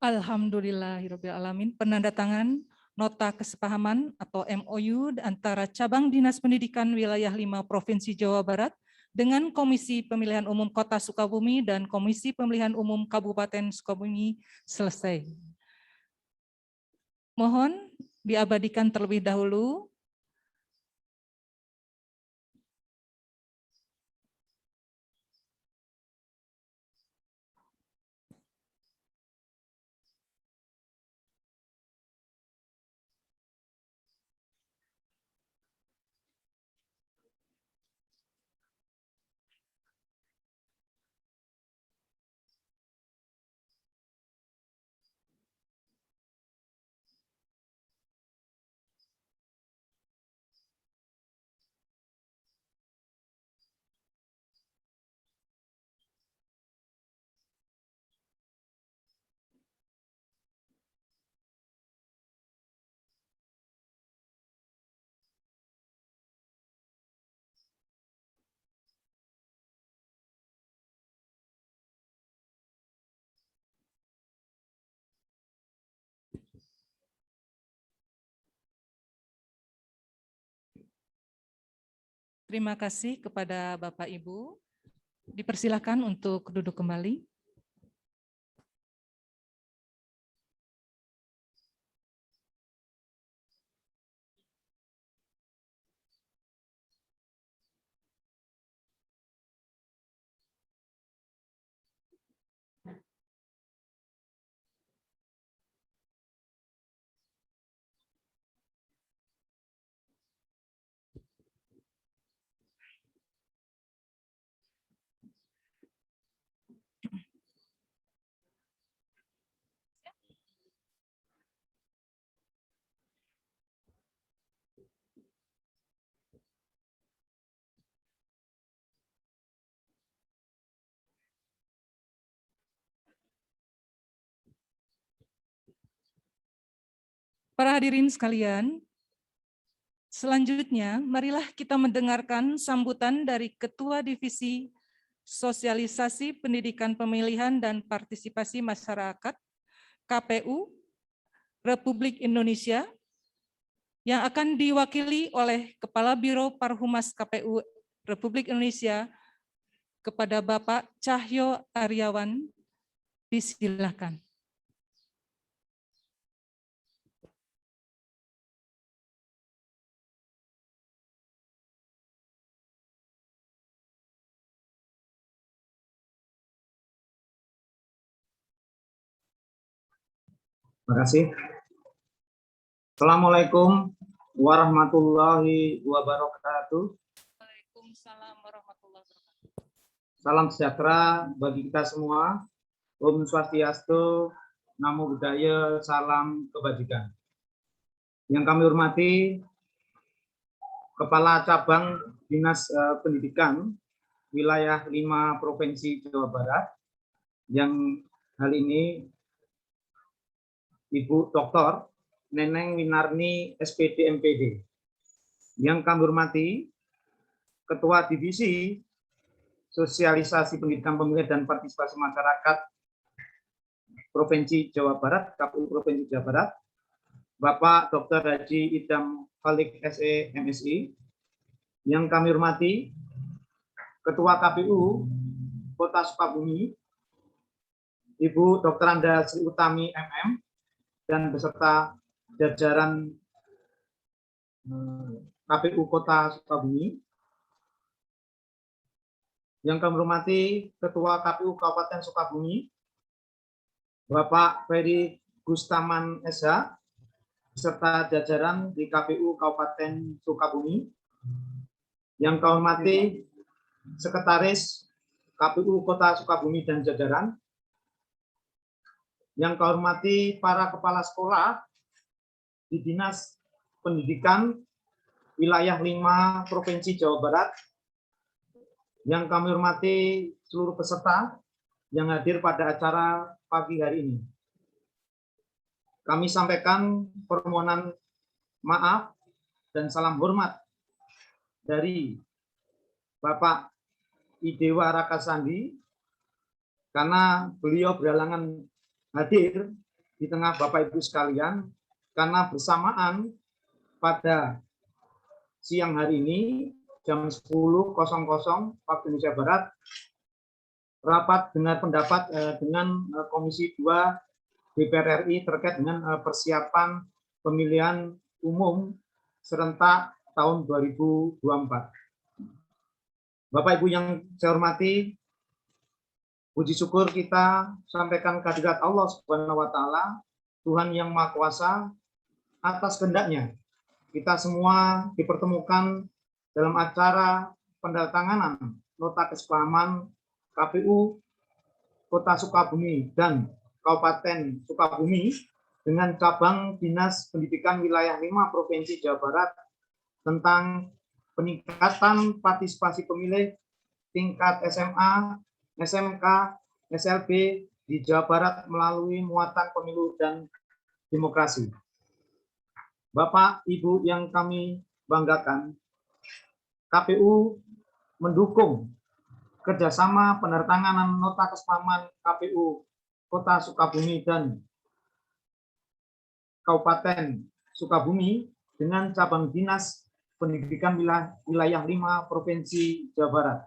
Alhamdulillahirabbil alamin. Penandatangan nota kesepahaman atau MOU antara Cabang Dinas Pendidikan Wilayah 5 Provinsi Jawa Barat dengan Komisi Pemilihan Umum Kota Sukabumi dan Komisi Pemilihan Umum Kabupaten Sukabumi selesai. Mohon diabadikan terlebih dahulu. Terima kasih kepada Bapak Ibu. Dipersilakan untuk duduk kembali. Para hadirin sekalian, selanjutnya marilah kita mendengarkan sambutan dari Ketua Divisi Sosialisasi Pendidikan Pemilihan dan Partisipasi Masyarakat KPU Republik Indonesia yang akan diwakili oleh Kepala Biro Parhumas KPU Republik Indonesia kepada Bapak Cahyo Aryawan. Disilakan. Terima kasih. Assalamualaikum warahmatullahi wabarakatuh. Waalaikumsalam warahmatullahi wabarakatuh. Salam sejahtera bagi kita semua. Om Swastiastu, Namo Buddhaya, salam kebajikan. Yang kami hormati Kepala Cabang Dinas Pendidikan Wilayah 5 Provinsi Jawa Barat, yang hal ini Ibu Dr. Neneng Winarni SPD MPD. Yang kami hormati Ketua Divisi Sosialisasi Pendidikan Pemilihan dan Partisipasi Masyarakat Provinsi Jawa Barat, KPU Provinsi Jawa Barat, Bapak Dr. Haji Idam Khalik SE MSI. Yang kami hormati Ketua KPU Kota Sukabumi, Ibu Dr. Anda Sri Utami MM, dan beserta jajaran KPU Kota Sukabumi. Yang kami hormati Ketua KPU Kabupaten Sukabumi, Bapak Ferry Gustaman SH, beserta jajaran di KPU Kabupaten Sukabumi. Yang kami hormati Sekretaris KPU Kota Sukabumi dan jajaran. Yang kami hormati para kepala sekolah di Dinas Pendidikan Wilayah 5 Provinsi Jawa Barat. Yang kami hormati seluruh peserta yang hadir pada acara pagi hari ini. Kami sampaikan permohonan maaf dan salam hormat dari Bapak Idewa Rakasandi karena beliau berhalangan hadir di tengah Bapak Ibu sekalian, karena bersamaan pada siang hari ini jam 10.00 waktu Indonesia Barat, rapat dengar pendapat dengan Komisi 2 DPR RI terkait dengan persiapan pemilihan umum serentak tahun 2024. Bapak Ibu yang saya hormati, puji syukur kita sampaikan kehadirat Allah Subhanahu wa taala, Tuhan yang Maha Kuasa, atas kehendaknya kita semua dipertemukan dalam acara penandatanganan nota kesepahaman KPU Kota Sukabumi dan Kabupaten Sukabumi dengan cabang Dinas Pendidikan Wilayah 5 Provinsi Jawa Barat tentang peningkatan partisipasi pemilih tingkat SMA, SMK, SLB di Jawa Barat melalui muatan pemilu dan demokrasi. Bapak, Ibu yang kami banggakan, KPU mendukung kerjasama penandatanganan nota kesepahaman KPU Kota Sukabumi dan Kabupaten Sukabumi dengan cabang Dinas Pendidikan Wilayah 5 Provinsi Jawa Barat.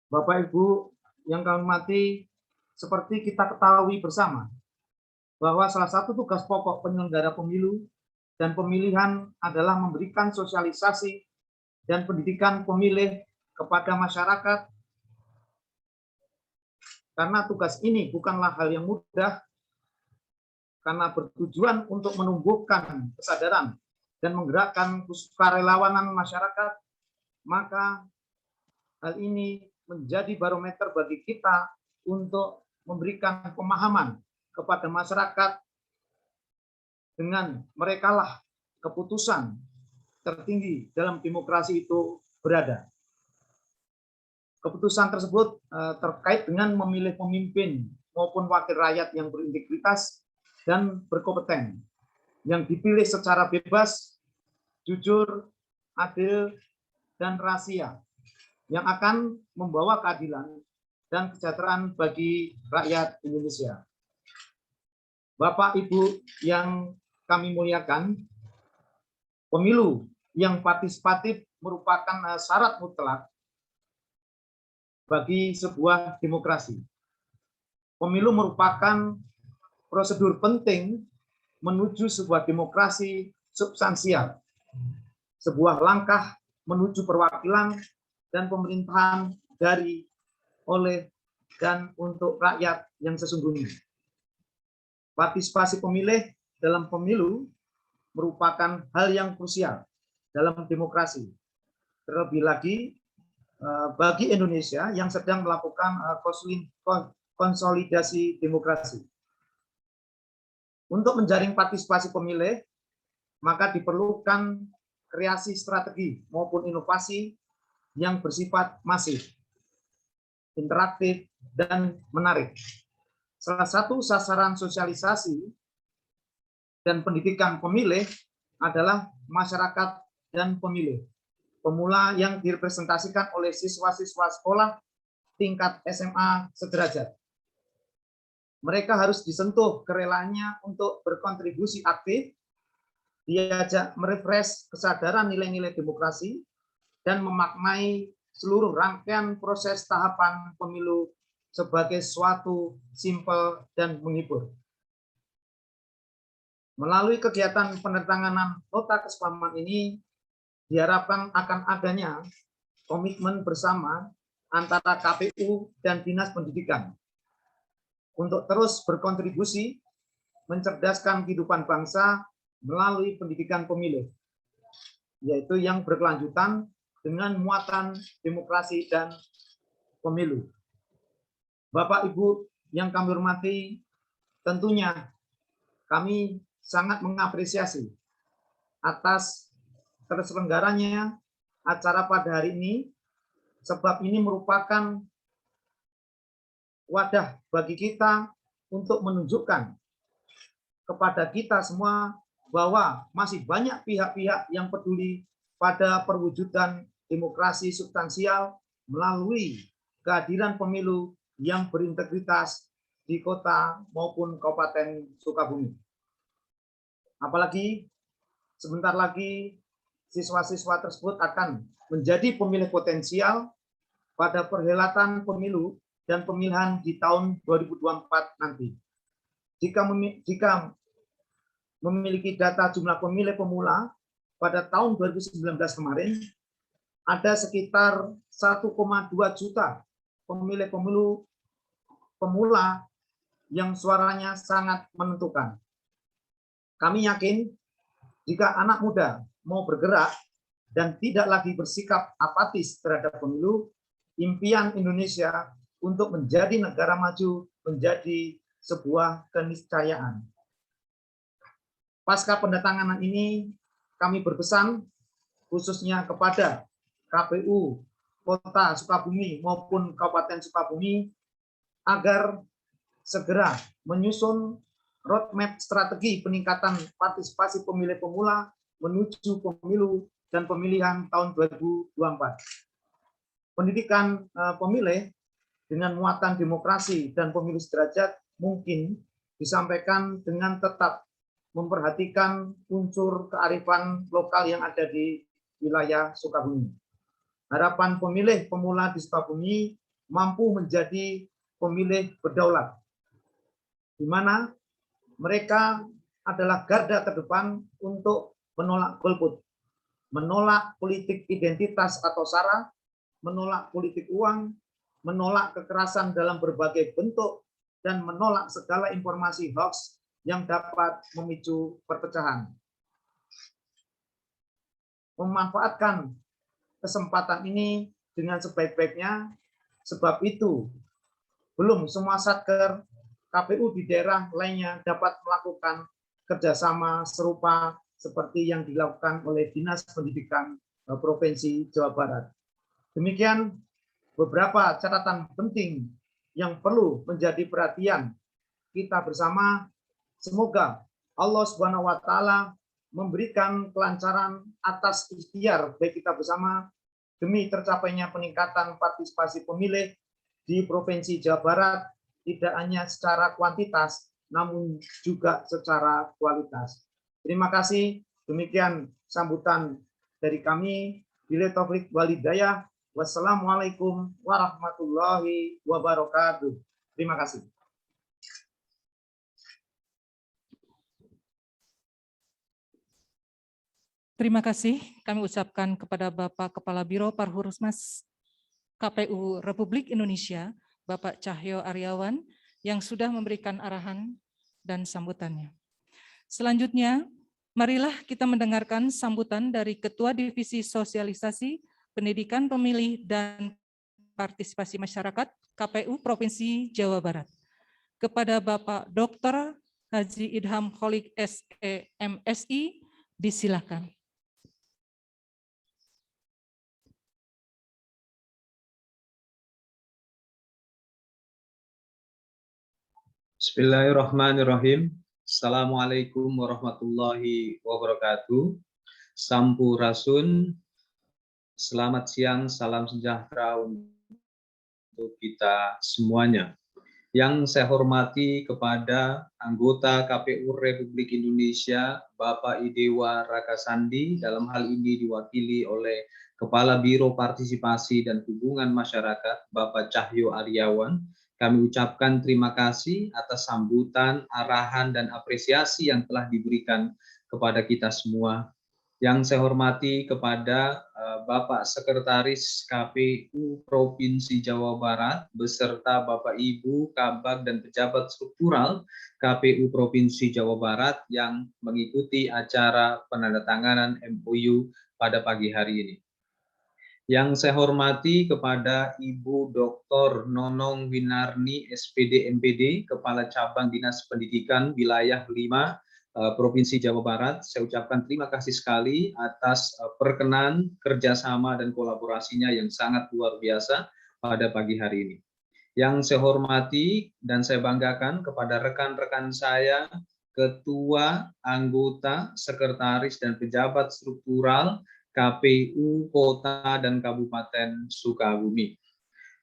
Bapak Ibu yang kami hormati, seperti kita ketahui bersama bahwa salah satu tugas pokok penyelenggara pemilu dan pemilihan adalah memberikan sosialisasi dan pendidikan pemilih kepada masyarakat, karena tugas ini bukanlah hal yang mudah, karena bertujuan untuk menumbuhkan kesadaran dan menggerakkan sukarelawanan masyarakat, maka hal ini menjadi barometer bagi kita untuk memberikan pemahaman kepada masyarakat dengan merekalah keputusan tertinggi dalam demokrasi itu berada. Keputusan tersebut terkait dengan memilih pemimpin maupun wakil rakyat yang berintegritas dan berkompeten, yang dipilih secara bebas, jujur, adil, dan rahasia, yang akan membawa keadilan dan kesejahteraan bagi rakyat Indonesia. Bapak, Ibu yang kami muliakan, pemilu yang partisipatif merupakan syarat mutlak bagi sebuah demokrasi. Pemilu merupakan prosedur penting menuju sebuah demokrasi substansial, sebuah langkah menuju perwakilan dan pemerintahan dari, oleh, dan untuk rakyat yang sesungguhnya. Partisipasi pemilih dalam pemilu merupakan hal yang krusial dalam demokrasi. Terlebih lagi bagi Indonesia yang sedang melakukan konsolidasi demokrasi. Untuk menjaring partisipasi pemilih, maka diperlukan kreasi strategi maupun inovasi yang bersifat masif, interaktif, dan menarik. Salah satu sasaran sosialisasi dan pendidikan pemilih adalah masyarakat dan pemilih. Pemula yang direpresentasikan oleh siswa-siswa sekolah tingkat SMA sederajat. Mereka harus disentuh kerelaannya untuk berkontribusi aktif, diajak merefresh kesadaran nilai-nilai demokrasi, dan memaknai seluruh rangkaian proses tahapan pemilu sebagai suatu simpel dan menghibur. Melalui kegiatan penandatanganan nota kesepahaman ini, diharapkan akan adanya komitmen bersama antara KPU dan Dinas Pendidikan untuk terus berkontribusi mencerdaskan kehidupan bangsa melalui pendidikan pemilih, yaitu yang berkelanjutan dengan muatan demokrasi dan pemilu. Bapak Ibu yang kami hormati, tentunya kami sangat mengapresiasi atas terselenggaranya acara pada hari ini, sebab ini merupakan wadah bagi kita untuk menunjukkan kepada kita semua bahwa masih banyak pihak-pihak yang peduli pada perwujudan demokrasi substansial melalui kehadiran pemilu yang berintegritas di kota maupun Kabupaten Sukabumi. Apalagi sebentar lagi siswa-siswa tersebut akan menjadi pemilih potensial pada perhelatan pemilu dan pemilihan di tahun 2024 nanti. Jika memiliki data jumlah pemilih pemula pada tahun 2019 kemarin, ada sekitar 1,2 juta pemilih pemilu pemula yang suaranya sangat menentukan. Kami yakin jika anak muda mau bergerak dan tidak lagi bersikap apatis terhadap pemilu, impian Indonesia untuk menjadi negara maju menjadi sebuah keniscayaan. Pasca pendatanganan ini, kami berpesan khususnya kepada KPU Kota Sukabumi maupun Kabupaten Sukabumi agar segera menyusun roadmap strategi peningkatan partisipasi pemilih pemula menuju pemilu dan pemilihan tahun 2024. Pendidikan pemilih dengan muatan demokrasi dan pemilu sederajat mungkin disampaikan dengan tetap memperhatikan unsur kearifan lokal yang ada di wilayah Sukabumi. Harapan pemilih pemula di Sukabumi mampu menjadi pemilih berdaulat, di mana mereka adalah garda terdepan untuk menolak golput, menolak politik identitas atau SARA, menolak politik uang, menolak kekerasan dalam berbagai bentuk, dan menolak segala informasi hoax yang dapat memicu perpecahan. Memanfaatkan kesempatan ini dengan sebaik-baiknya, sebab itu belum semua satker KPU di daerah lainnya dapat melakukan kerjasama serupa seperti yang dilakukan oleh Dinas Pendidikan Provinsi Jawa Barat. Demikian beberapa catatan penting yang perlu menjadi perhatian kita bersama. Semoga Allah Subhanahu wa Ta'ala memberikan kelancaran atas ikhtiar baik kita bersama demi tercapainya peningkatan partisipasi pemilih di Provinsi Jawa Barat, tidak hanya secara kuantitas, namun juga secara kualitas. Terima kasih. Demikian sambutan dari kami. Billahi taufiq wal hidayah. Wassalamualaikum warahmatullahi wabarakatuh. Terima kasih. Terima kasih kami ucapkan kepada Bapak Kepala Biro Parhurmas KPU Republik Indonesia, Bapak Cahyo Aryawan, yang sudah memberikan arahan dan sambutannya. Selanjutnya, marilah kita mendengarkan sambutan dari Ketua Divisi Sosialisasi, Pendidikan Pemilih dan Partisipasi Masyarakat KPU Provinsi Jawa Barat. Kepada Bapak Dr. Haji Idham Kholik SE MSI, disilakan. Bismillahirrahmanirrahim. Assalamualaikum warahmatullahi wabarakatuh. Sampurasun. Selamat siang, salam sejahtera untuk kita semuanya. Yang saya hormati kepada anggota KPU Republik Indonesia, Bapak Idewa Rakasandi, dalam hal ini diwakili oleh Kepala Biro Partisipasi dan Hubungan Masyarakat, Bapak Cahyo Aryawan. Kami ucapkan terima kasih atas sambutan, arahan, dan apresiasi yang telah diberikan kepada kita semua. Yang saya hormati kepada Bapak Sekretaris KPU Provinsi Jawa Barat, beserta Bapak Ibu, Kabag, dan pejabat struktural KPU Provinsi Jawa Barat yang mengikuti acara penandatanganan MOU pada pagi hari ini. Yang saya hormati kepada Ibu Dr. Nonong Winarni, SPD MPD, Kepala Cabang Dinas Pendidikan Wilayah 5, Provinsi Jawa Barat. Saya ucapkan terima kasih sekali atas perkenan, kerjasama, dan kolaborasinya yang sangat luar biasa pada pagi hari ini. Yang saya hormati dan saya banggakan kepada rekan-rekan saya, ketua, anggota, sekretaris, dan pejabat struktural KPU Kota dan Kabupaten Sukabumi.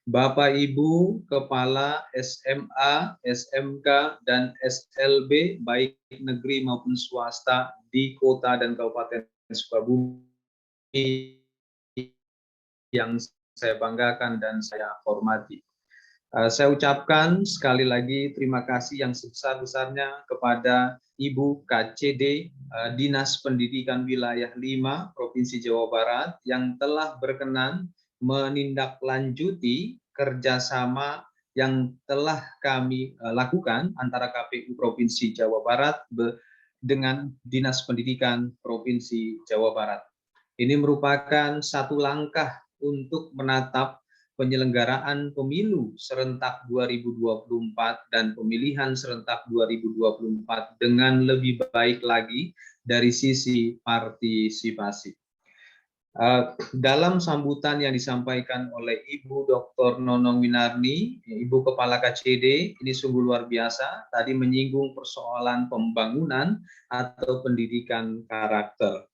Bapak Ibu Kepala SMA, SMK, dan SLB baik negeri maupun swasta di Kota dan Kabupaten Sukabumi yang saya banggakan dan saya hormati. Saya ucapkan sekali lagi terima kasih yang sebesar-besarnya kepada Ibu KCD Dinas Pendidikan Wilayah 5 Provinsi Jawa Barat yang telah berkenan menindaklanjuti kerjasama yang telah kami lakukan antara KPU Provinsi Jawa Barat dengan Dinas Pendidikan Provinsi Jawa Barat. Ini merupakan satu langkah untuk menatap penyelenggaraan pemilu serentak 2024 dan pemilihan serentak 2024 dengan lebih baik lagi dari sisi partisipasi. Dalam sambutan yang disampaikan oleh Ibu Dr. Nonong Winarni, Ibu Kepala KCD, ini sungguh luar biasa, tadi menyinggung persoalan pembangunan atau pendidikan karakter.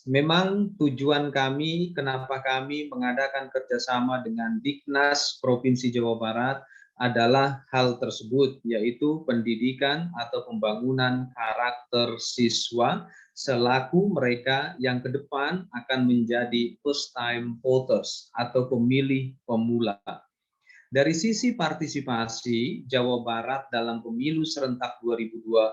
Memang tujuan kami, kenapa kami mengadakan kerjasama dengan Diknas Provinsi Jawa Barat adalah hal tersebut, yaitu pendidikan atau pembangunan karakter siswa selaku mereka yang ke depan akan menjadi first time voters atau pemilih pemula. Dari sisi partisipasi, Jawa Barat dalam pemilu serentak 2019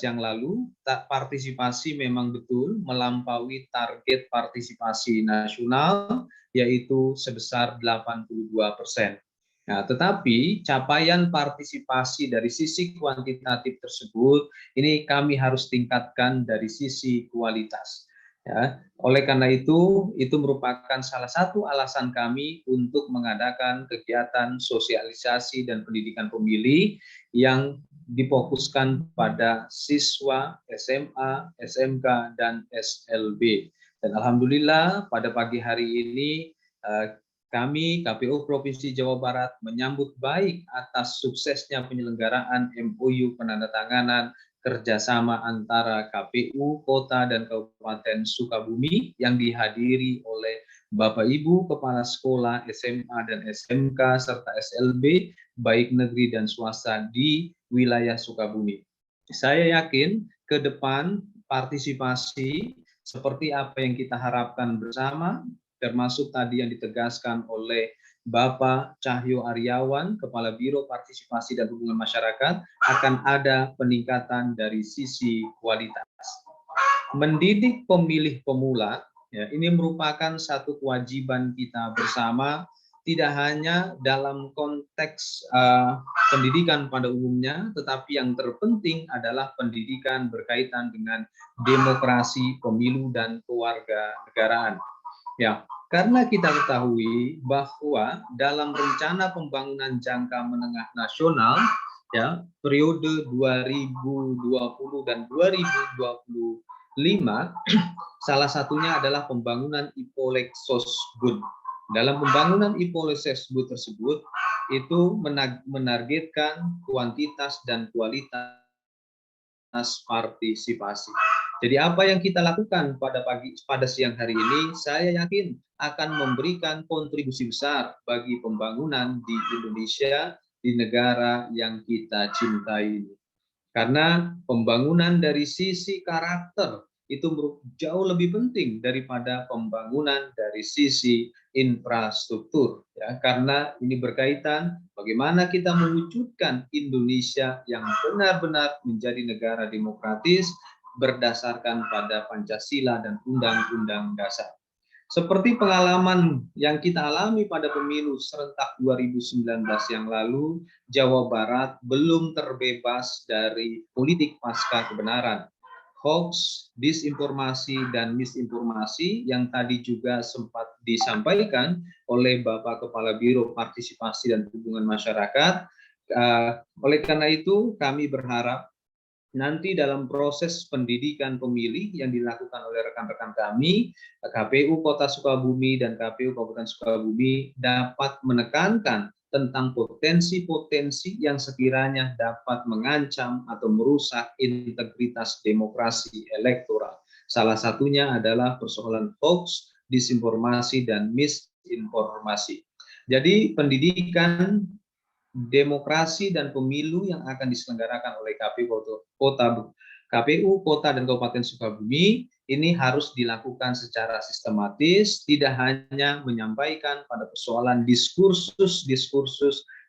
yang lalu, partisipasi memang betul melampaui target partisipasi nasional, yaitu sebesar 82%. Nah, tetapi capaian partisipasi dari sisi kuantitatif tersebut, ini kami harus tingkatkan dari sisi kualitas. Ya, oleh karena itu merupakan salah satu alasan kami untuk mengadakan kegiatan sosialisasi dan pendidikan pemilih yang difokuskan pada siswa SMA, SMK, dan SLB. Dan alhamdulillah pada pagi hari ini kami KPU Provinsi Jawa Barat menyambut baik atas suksesnya penyelenggaraan MOU penandatanganan kerjasama antara KPU Kota dan Kabupaten Sukabumi yang dihadiri oleh Bapak Ibu Kepala Sekolah SMA dan SMK serta SLB baik negeri dan swasta di wilayah Sukabumi. Saya yakin ke depan partisipasi seperti apa yang kita harapkan bersama, termasuk tadi yang ditegaskan oleh Bapak Cahyo Aryawan, Kepala Biro Partisipasi dan Hubungan Masyarakat, akan ada peningkatan dari sisi kualitas. Mendidik pemilih pemula, ya, ini merupakan satu kewajiban kita bersama, tidak hanya dalam konteks pendidikan pada umumnya, tetapi yang terpenting adalah pendidikan berkaitan dengan demokrasi, pemilu, dan kewarganegaraan. Ya, karena kita ketahui bahwa dalam rencana pembangunan jangka menengah nasional, ya, periode 2020 dan 2025, salah satunya adalah pembangunan Ipolexosbud. Dalam pembangunan Ipolexosbud tersebut, itu menargetkan kuantitas dan kualitas partisipasi. Jadi apa yang kita lakukan pada siang hari ini, saya yakin akan memberikan kontribusi besar bagi pembangunan di Indonesia, di negara yang kita cintai ini. Karena pembangunan dari sisi karakter itu jauh lebih penting daripada pembangunan dari sisi infrastruktur, ya, karena ini berkaitan bagaimana kita mewujudkan Indonesia yang benar-benar menjadi negara demokratis berdasarkan pada Pancasila dan Undang-Undang Dasar. Seperti pengalaman yang kita alami pada pemilu serentak 2019 yang lalu, Jawa Barat belum terbebas dari politik pasca kebenaran. Hoax, disinformasi, dan misinformasi yang tadi juga sempat disampaikan oleh Bapak Kepala Biro Partisipasi dan Hubungan Masyarakat. Oleh karena itu, kami berharap nanti dalam proses pendidikan pemilih yang dilakukan oleh rekan-rekan kami, KPU Kota Sukabumi dan KPU Kabupaten Sukabumi dapat menekankan tentang potensi-potensi yang sekiranya dapat mengancam atau merusak integritas demokrasi elektoral. Salah satunya adalah persoalan hoax, disinformasi, dan misinformasi. Jadi pendidikan, demokrasi, dan pemilu yang akan diselenggarakan oleh KPU Kota dan Kabupaten Sukabumi ini harus dilakukan secara sistematis, tidak hanya menyampaikan pada persoalan diskursus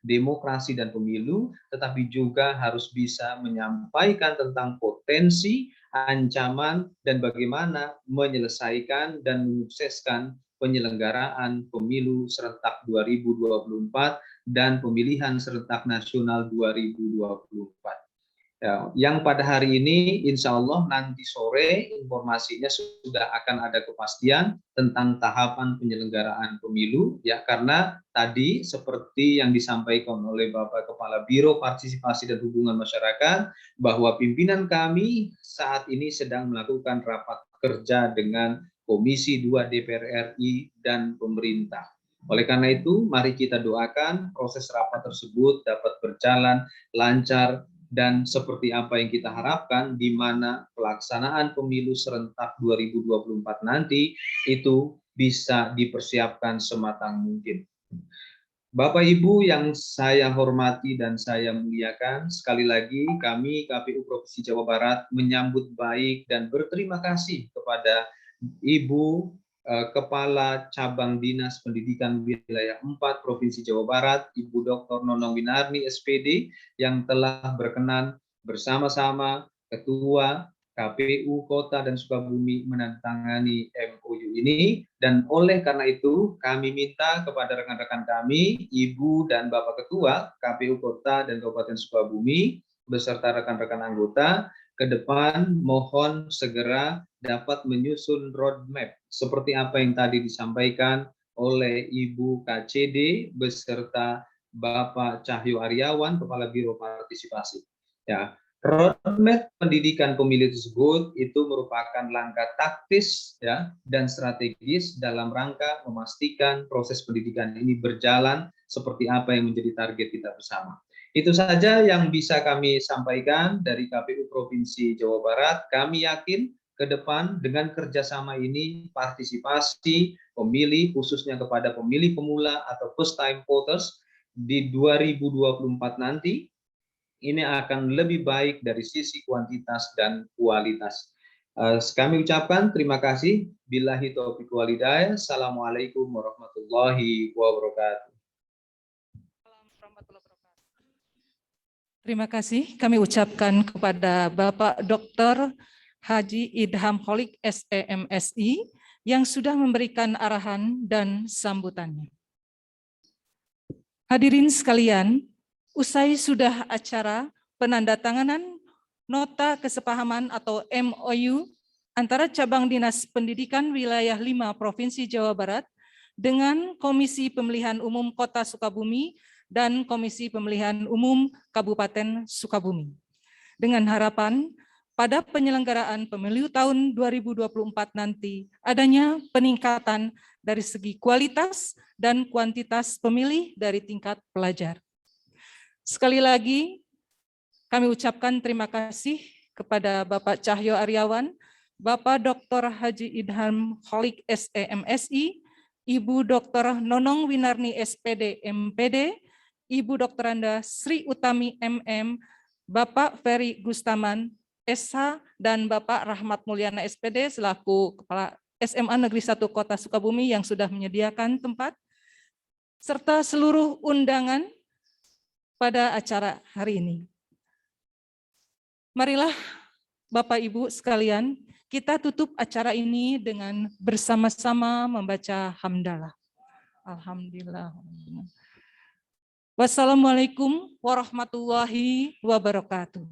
demokrasi dan pemilu, tetapi juga harus bisa menyampaikan tentang potensi, ancaman, dan bagaimana menyelesaikan dan menyukseskan penyelenggaraan pemilu serentak 2024 dan pemilihan serentak nasional 2024. Ya, yang pada hari ini insya Allah nanti sore informasinya sudah akan ada kepastian tentang tahapan penyelenggaraan pemilu, ya, karena tadi seperti yang disampaikan oleh Bapak Kepala Biro Partisipasi dan Hubungan Masyarakat bahwa pimpinan kami saat ini sedang melakukan rapat kerja dengan Komisi 2 DPR RI dan pemerintah. Oleh karena itu, mari kita doakan proses rapat tersebut dapat berjalan lancar dan seperti apa yang kita harapkan, di mana pelaksanaan pemilu serentak 2024 nanti itu bisa dipersiapkan sematang mungkin. Bapak Ibu yang saya hormati dan saya muliakan, sekali lagi kami KPU Provinsi Jawa Barat menyambut baik dan berterima kasih kepada Ibu Kepala Cabang Dinas Pendidikan Wilayah 4 Provinsi Jawa Barat, Ibu Dr. Nonong Winarni SPD, yang telah berkenan bersama-sama Ketua KPU Kota dan Sukabumi menandatangani MOU ini. Dan oleh karena itu kami minta kepada rekan-rekan kami, Ibu dan Bapak Ketua KPU Kota dan Kabupaten Sukabumi beserta rekan-rekan anggota, ke depan mohon segera dapat menyusun roadmap seperti apa yang tadi disampaikan oleh Ibu KCD beserta Bapak Cahyo Aryawan, Kepala Biro Partisipasi. Ya, roadmap pendidikan pemilih tersebut itu merupakan langkah taktis, ya, dan strategis dalam rangka memastikan proses pendidikan ini berjalan seperti apa yang menjadi target kita bersama. Itu saja yang bisa kami sampaikan dari KPU Provinsi Jawa Barat. Kami yakin ke depan dengan kerjasama ini, partisipasi pemilih, khususnya kepada pemilih pemula atau first time voters di 2024 nanti, ini akan lebih baik dari sisi kuantitas dan kualitas. Kami ucapkan terima kasih. Billahi taufiq wal hidayah. Assalamualaikum warahmatullahi wabarakatuh. Terima kasih kami ucapkan kepada Bapak Dr. Haji Idham Kholik SEMSI yang sudah memberikan arahan dan sambutannya. Hadirin sekalian, usai sudah acara penandatanganan nota kesepahaman atau MOU antara Cabang Dinas Pendidikan Wilayah 5 Provinsi Jawa Barat dengan Komisi Pemilihan Umum Kota Sukabumi dan Komisi Pemilihan Umum Kabupaten Sukabumi. Dengan harapan pada penyelenggaraan pemilu tahun 2024 nanti adanya peningkatan dari segi kualitas dan kuantitas pemilih dari tingkat pelajar. Sekali lagi kami ucapkan terima kasih kepada Bapak Cahyo Aryawan, Bapak Dr. Haji Idham Kholik SEMSI, Ibu Dr. Nonong Winarni SPD MPD, Ibu Dr. Anda Sri Utami MM, Bapak Ferry Gustaman SH, dan Bapak Rahmat Mulyana SPD selaku Kepala SMA Negeri 1 Kota Sukabumi yang sudah menyediakan tempat, serta seluruh undangan pada acara hari ini. Marilah Bapak Ibu sekalian, kita tutup acara ini dengan bersama-sama membaca hamdalah. Alhamdulillah. Wassalamualaikum warahmatullahi wabarakatuh.